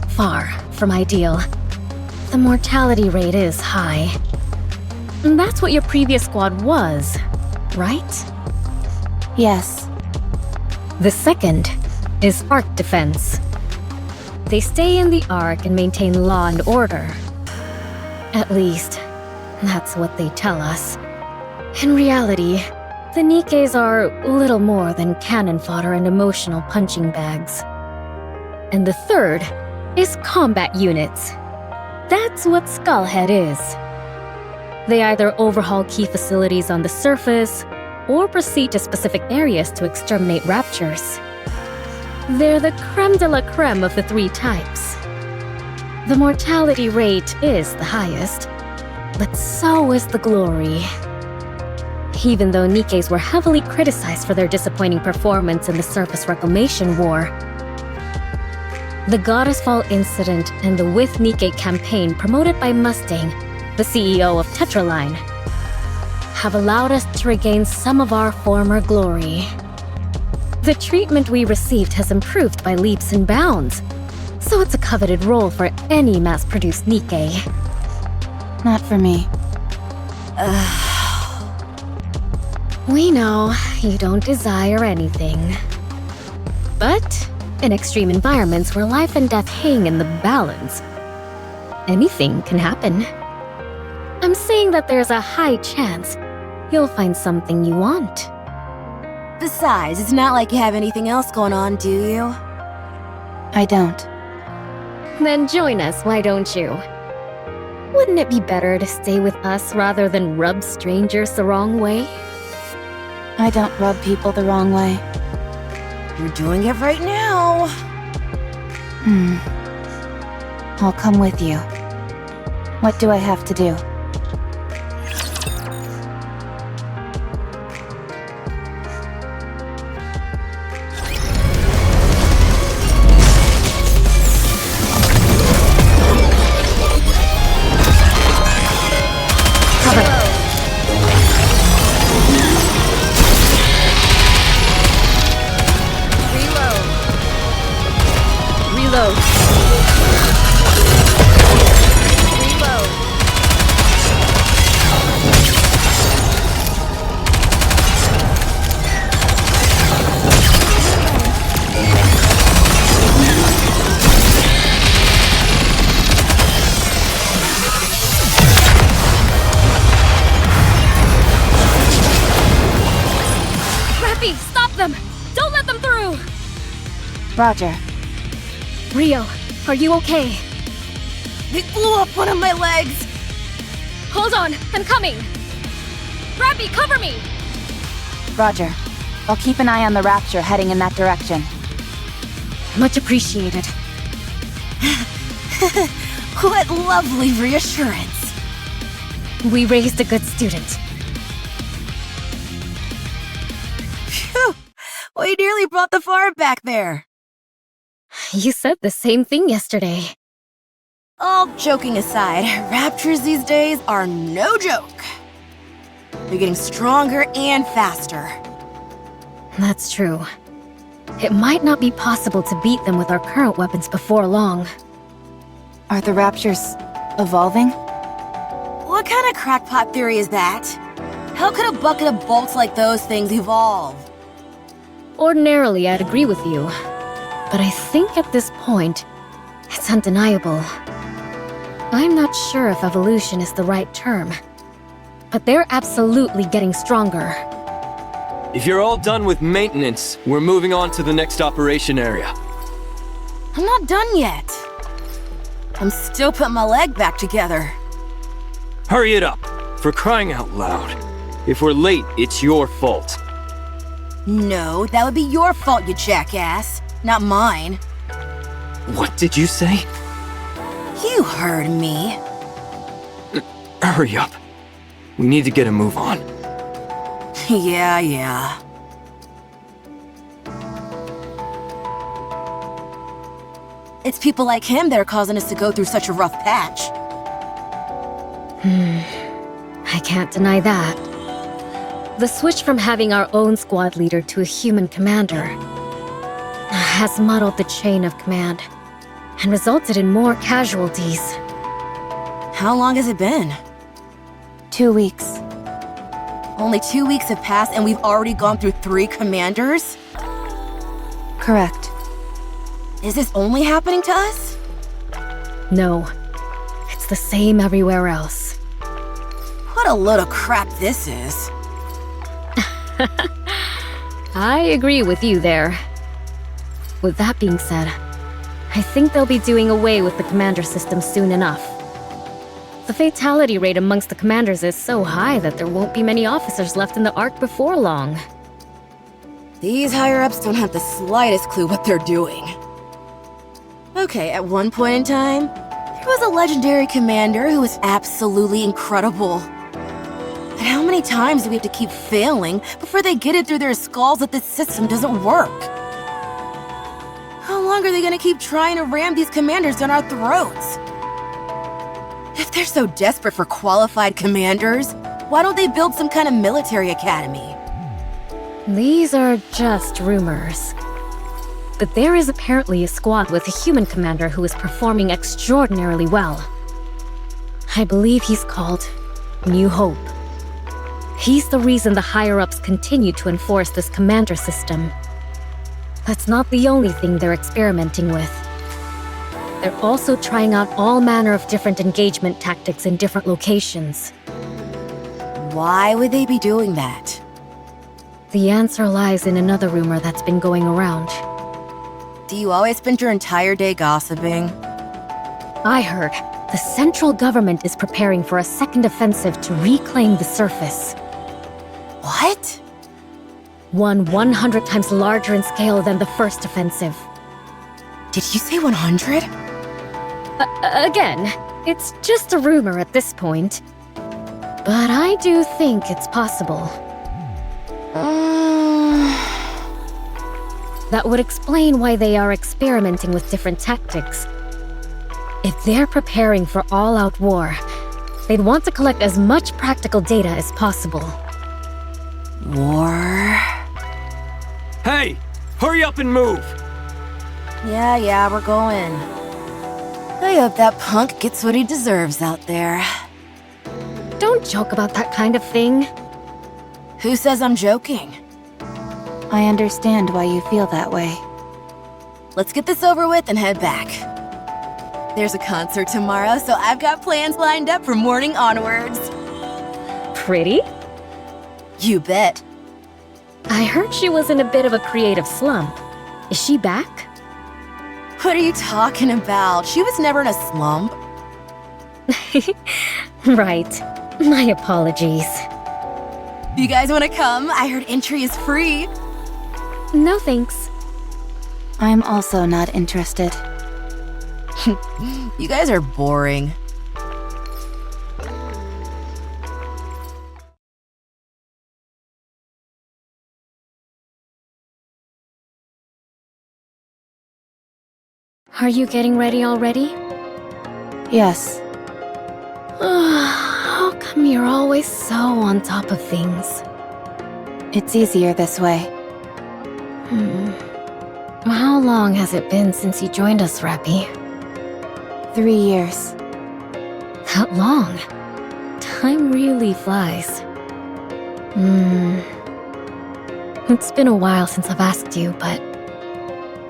far from ideal. The mortality rate is high. And that's what your previous squad was, right? Yes. The second is Ark defense. They stay in the Ark and maintain law and order. At least, that's what they tell us. In reality, the NIKKEs are little more than cannon fodder and emotional punching bags. And the third is combat units. That's what Skullhead is. They either overhaul key facilities on the surface, or proceed to specific areas to exterminate raptures. They're the creme de la creme of the 3 types. The mortality rate is the highest, but so is the glory. Even though NIKKEs were heavily criticized for their disappointing performance in the Surface Reclamation War, the Goddess Fall incident and the With NIKKE campaign promoted by Mustang, the CEO of Tetraline, have allowed us to regain some of our former glory. The treatment we received has improved by leaps and bounds, so it's a coveted role for any mass-produced NIKKE. Not for me. We know you don't desire anything. But in extreme environments where life and death hang in the balance, anything can happen. I'm saying that there's a high chance you'll find something you want. Besides, it's not like you have anything else going on, do you? I don't. Then join us, why don't you? Wouldn't it be better to stay with us rather than rub strangers the wrong way? I don't rub people the wrong way. You're doing it right now. I'll come with you. What do I have to do? Rapi, stop them! Don't let them through! Roger. Rio, are you okay? They blew up one of my legs. Hold on, I'm coming! Rapi, cover me! Roger. I'll keep an eye on the Rapture heading in that direction. Much appreciated. What lovely reassurance. We raised a good student. Phew! We nearly brought the farm back there. You said the same thing yesterday. All joking aside, raptures these days are no joke. They're getting stronger and faster. That's true. It might not be possible to beat them with our current weapons before long. Are the Raptures evolving? What kind of crackpot theory is that? How could a bucket of bolts like those things evolve? Ordinarily, I'd agree with you. But I think at this point, it's undeniable. I'm not sure if evolution is the right term. But they're absolutely getting stronger. If you're all done with maintenance, we're moving on to the next operation area. I'm not done yet. I'm still putting my leg back together. Hurry it up, for crying out loud. If we're late, it's your fault. No, that would be your fault, you jackass, not mine. What did you say? You heard me. Hurry up. We need to get a move on. Yeah. It's people like him that are causing us to go through such a rough patch. I can't deny that. The switch from having our own squad leader to a human commander has muddled the chain of command and resulted in more casualties. How long has it been? 2 weeks. Only 2 weeks have passed and we've already gone through 3 commanders? Correct. Is this only happening to us? No, it's the same everywhere else. What a load of crap this is. I agree with you there. With that being said, I think they'll be doing away with the commander system soon enough. The fatality rate amongst the commanders is so high that there won't be many officers left in the Ark before long. These higher-ups don't have the slightest clue what they're doing. Okay, at one point in time, there was a legendary commander who was absolutely incredible. But how many times do we have to keep failing before they get it through their skulls that this system doesn't work? How long are they gonna keep trying to ram these commanders down our throats? If they're so desperate for qualified commanders, why don't they build some kind of military academy? These are just rumors. But there is apparently a squad with a human commander who is performing extraordinarily well. I believe he's called New Hope. He's the reason the higher-ups continue to enforce this commander system. That's not the only thing they're experimenting with. They're also trying out all manner of different engagement tactics in different locations. Why would they be doing that? The answer lies in another rumor that's been going around. Do you always spend your entire day gossiping? I heard the central government is preparing for a second offensive to reclaim the surface. What? One 100 times larger in scale than the first offensive. Did you say 100? Again, it's just a rumor at this point. But I do think it's possible. That would explain why they are experimenting with different tactics. If they're preparing for all-out war, they'd want to collect as much practical data as possible. War? Hey! Hurry up and move! Yeah, we're going. I hope that punk gets what he deserves out there. Don't joke about that kind of thing. Who says I'm joking? I understand why you feel that way. Let's get this over with and head back. There's a concert tomorrow, so I've got plans lined up from morning onwards. Pretty? You bet. I heard she was in a bit of a creative slump. Is she back? What are you talking about? She was never in a slump. Right. My apologies. You guys wanna come? I heard entry is free. No thanks. I'm also not interested. You guys are boring. Are you getting ready already? Yes. How come you're always so on top of things? It's easier this way. How long has it been since you joined us, Rapi? 3 years. That long? Time really flies. It's been a while since I've asked you, but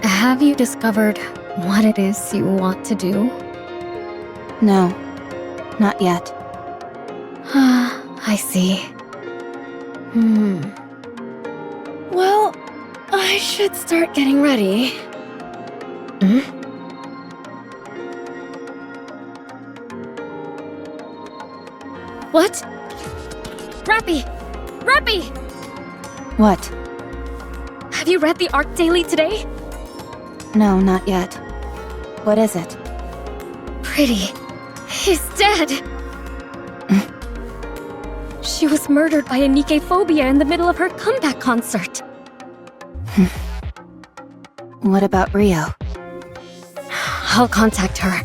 have you discovered what it is you want to do? No, not yet. I see. Well, I should start getting ready. What? Rapi! Rapi! What? Have you read the Arc Daily today? No, not yet. What is it? Pretty is dead. She was murdered by a NIKKE phobia in the middle of her comeback concert. What about Rio? I'll contact her.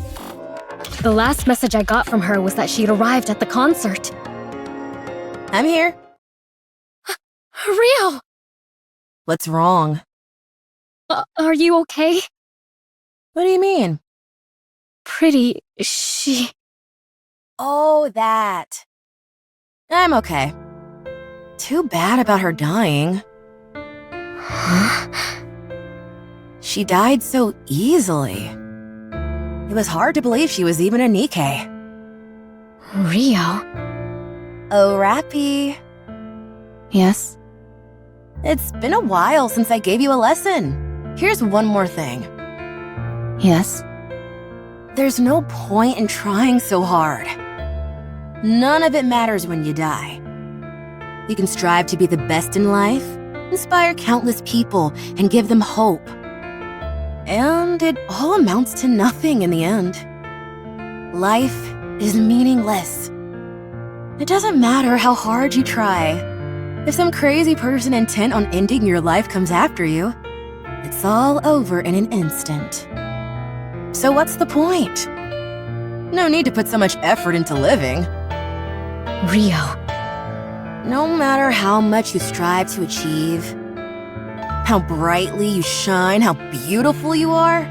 The last message I got from her was that she'd arrived at the concert. I'm here. Rio! What's wrong? Are you okay? What do you mean? Pretty, she... Oh, that. I'm okay. Too bad about her dying. She died so easily. It was hard to believe she was even a NIKKE. Rio? Oh, Rapi. Yes? It's been a while since I gave you a lesson. Here's one more thing. Yes? There's no point in trying so hard. None of it matters when you die. You can strive to be the best in life, inspire countless people, and give them hope. And it all amounts to nothing in the end. Life is meaningless. It doesn't matter how hard you try. If some crazy person intent on ending your life comes after you, it's all over in an instant. So what's the point? No need to put so much effort into living. Rio. No matter how much you strive to achieve, how brightly you shine, how beautiful you are,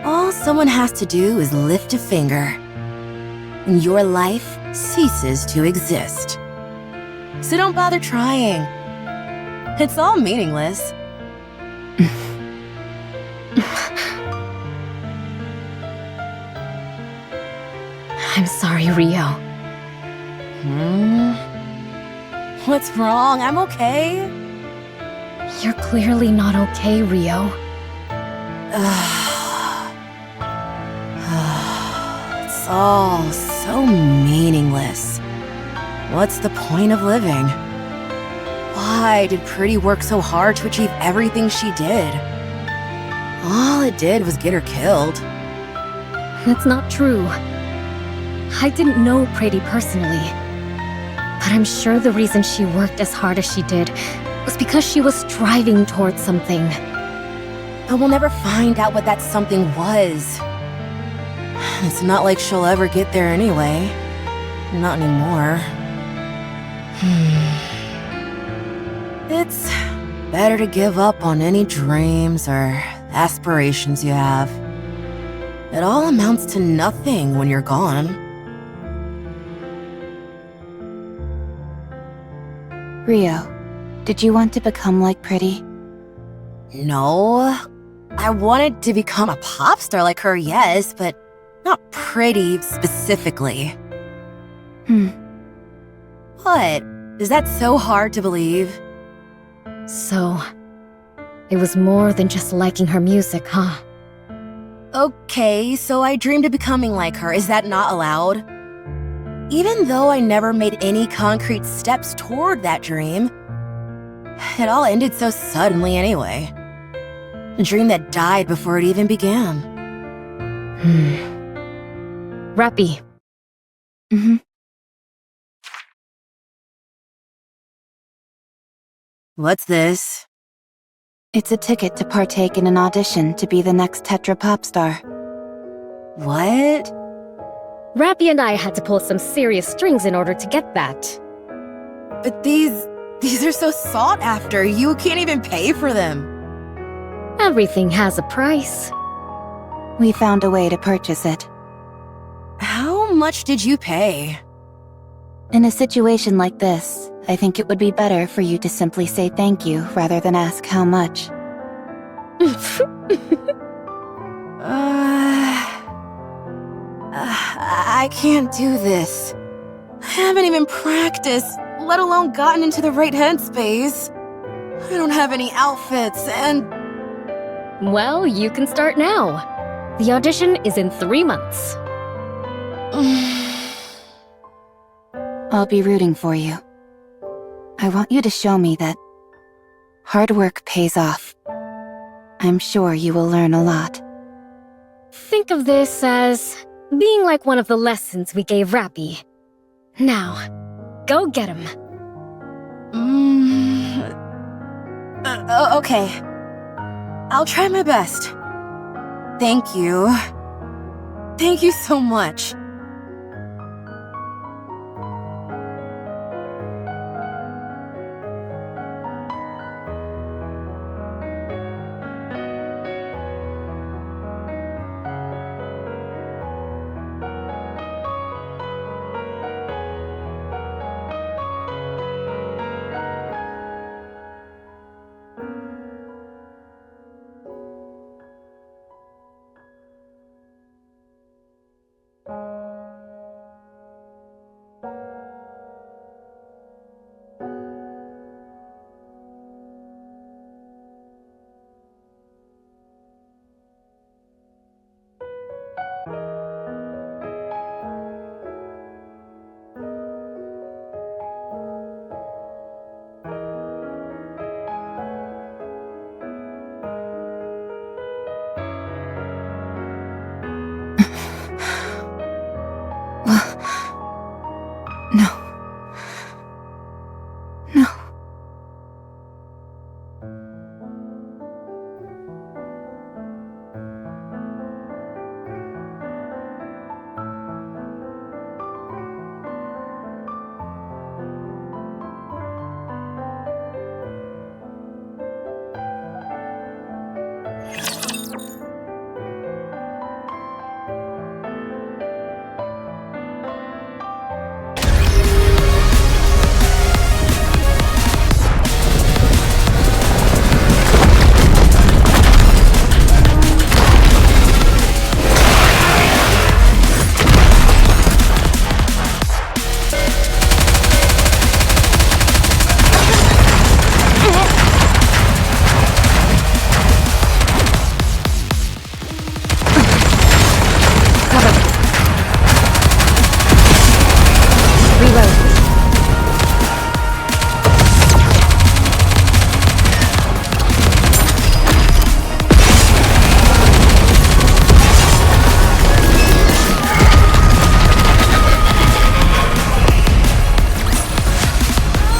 all someone has to do is lift a finger, and your life ceases to exist. So don't bother trying. It's all meaningless. I'm sorry, Rio. What's wrong? I'm okay. You're clearly not okay, Rio. It's all so meaningless. What's the point of living? Why did Pretty work so hard to achieve everything she did? All it did was get her killed. That's not true. I didn't know Pretty personally. But I'm sure the reason she worked as hard as she did was because she was striving towards something. But we'll never find out what that something was. It's not like she'll ever get there anyway. Not anymore. It's better to give up on any dreams or aspirations you have. It all amounts to nothing when you're gone. Rio, did you want to become like Pretty? No. I wanted to become a pop star like her, yes, but not Pretty specifically. What? Is that so hard to believe? So, it was more than just liking her music, huh? Okay, so I dreamed of becoming like her. Is that not allowed? even though I never made any concrete steps toward that dream, it all ended so suddenly anyway. A dream that died before it even began. Rapi, What's this? It's a ticket to partake in an audition to be the next Tetra pop star. What? Rapi and I had to pull some serious strings in order to get that. But these are so sought after, you can't even pay for them. Everything has a price. We found a way to purchase it. How much did you pay? In a situation like this, I think it would be better for you to simply say thank you rather than ask how much. I can't do this. I haven't even practiced, let alone gotten into the right headspace. I don't have any outfits, and... Well, you can start now. The audition is in 3 months. I'll be rooting for you. I want you to show me that hard work pays off. I'm sure you will learn a lot. Think of this as being like one of the lessons we gave Rapi. Now, go get him. Okay. I'll try my best. Thank you. Thank you so much.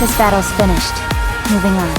This battle's finished. Moving on.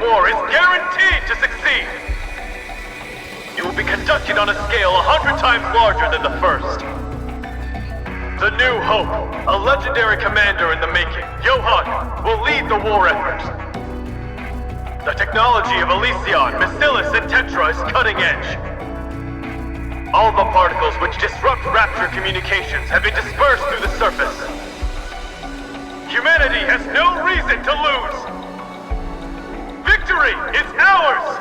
war is guaranteed to succeed. It will be conducted on a scale 100 times larger than the first. The New Hope, a legendary commander in the making, Johan, will lead the war effort. The technology of Elysion, Bacillus, and Tetra is cutting edge. All the particles which disrupt Rapture communications have been dispersed through the surface. Humanity has no reason to lose. Victory is ours!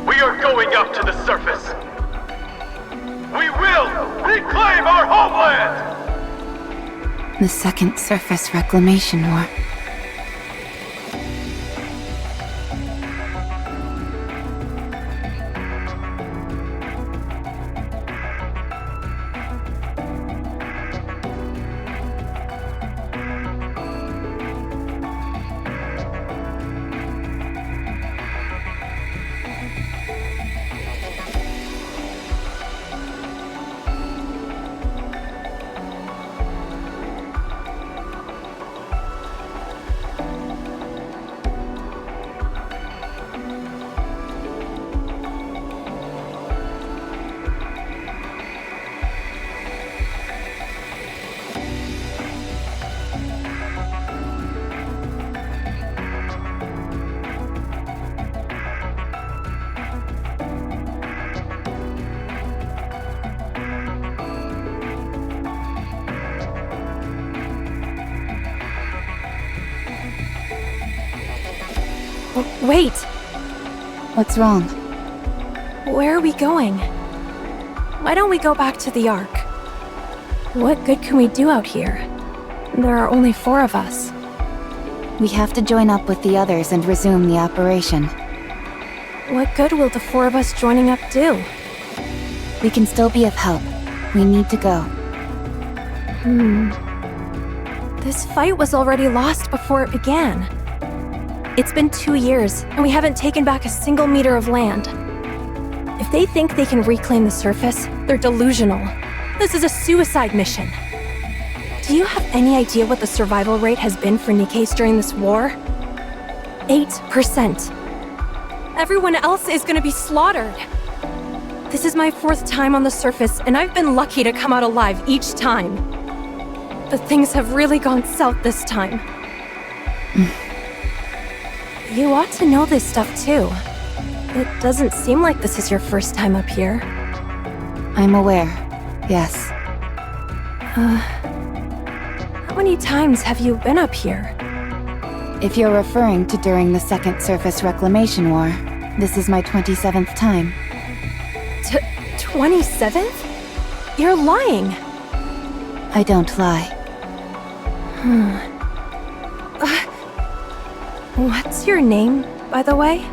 We are going up to the surface. We will reclaim our homeland! The Second Surface Reclamation War. Wait! What's wrong? Where are we going? Why don't we go back to the Ark? What good can we do out here? There are only 4 of us. We have to join up with the others and resume the operation. What good will the 4 of us joining up do? We can still be of help. We need to go. This fight was already lost before it began. It's been 2 years, and we haven't taken back a single meter of land. If they think they can reclaim the surface, they're delusional. This is a suicide mission. Do you have any idea what the survival rate has been for Nikke's during this war? 8%. Everyone else is gonna be slaughtered. This is my 4th time on the surface, and I've been lucky to come out alive each time. But things have really gone south this time. You ought to know this stuff too. It doesn't seem like this is your first time up here. I'm aware, yes. How many times have you been up here? If you're referring to during the Second Surface Reclamation War, this is my 27th time. 27th? You're lying! I don't lie. What's your name, by the way?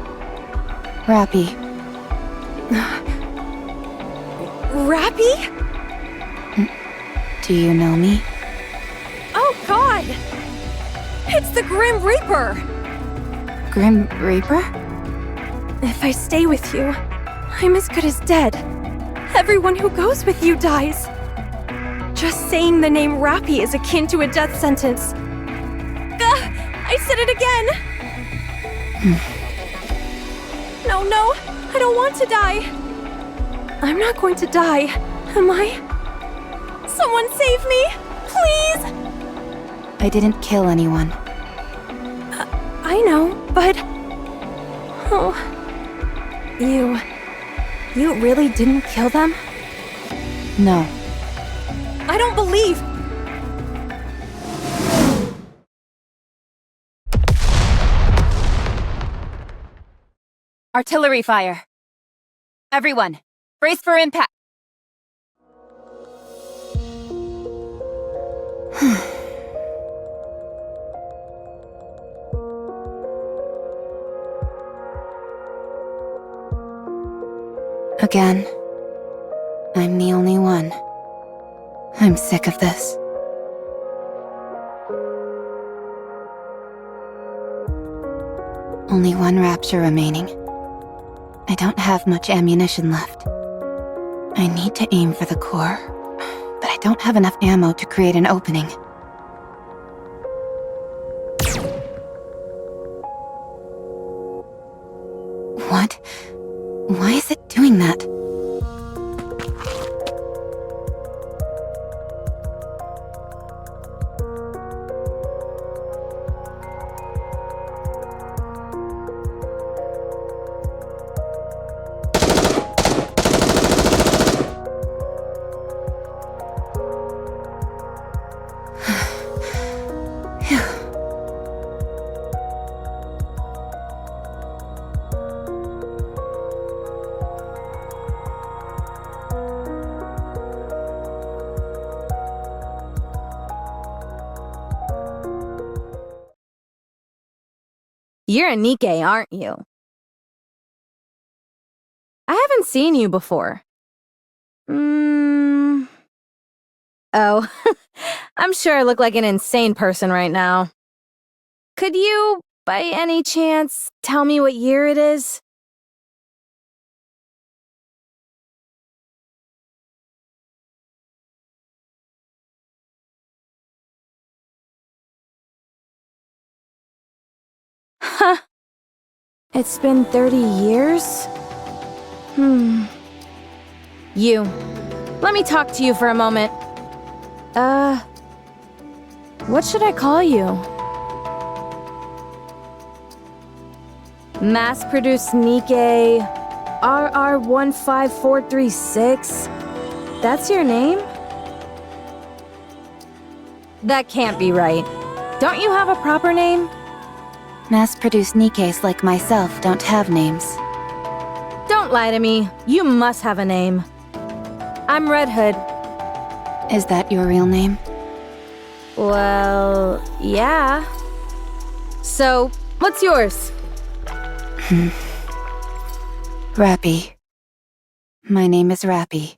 Rapi. Rapi? Do you know me? Oh god! It's the Grim Reaper! Grim Reaper? If I stay with you, I'm as good as dead. Everyone who goes with you dies. Just saying the name Rapi is akin to a death sentence. I said it again! No, I don't want to die. I'm not going to die, am I? Someone save me, please! I didn't kill anyone. I know, but... Oh... You really didn't kill them? No. I don't believe... Artillery fire! Everyone, brace for impact! Again. I'm the only one. I'm sick of this. Only one rapture remaining. I don't have much ammunition left. I need to aim for the core, but I don't have enough ammo to create an opening. What? Why is it doing that? You're a NIKKE, aren't you? I haven't seen you before. Oh, I'm sure I look like an insane person right now. Could you, by any chance, tell me what year it is? Huh. It's been 30 years? You. Let me talk to you for a moment. What should I call you? Mass-produced NIKKE RR15436. That's your name? That can't be right. Don't you have a proper name? Mass-produced NIKKEs like myself don't have names. Don't lie to me. You must have a name. I'm Red Hood. Is that your real name? Well, yeah. So, what's yours? Rapi. My name is Rapi.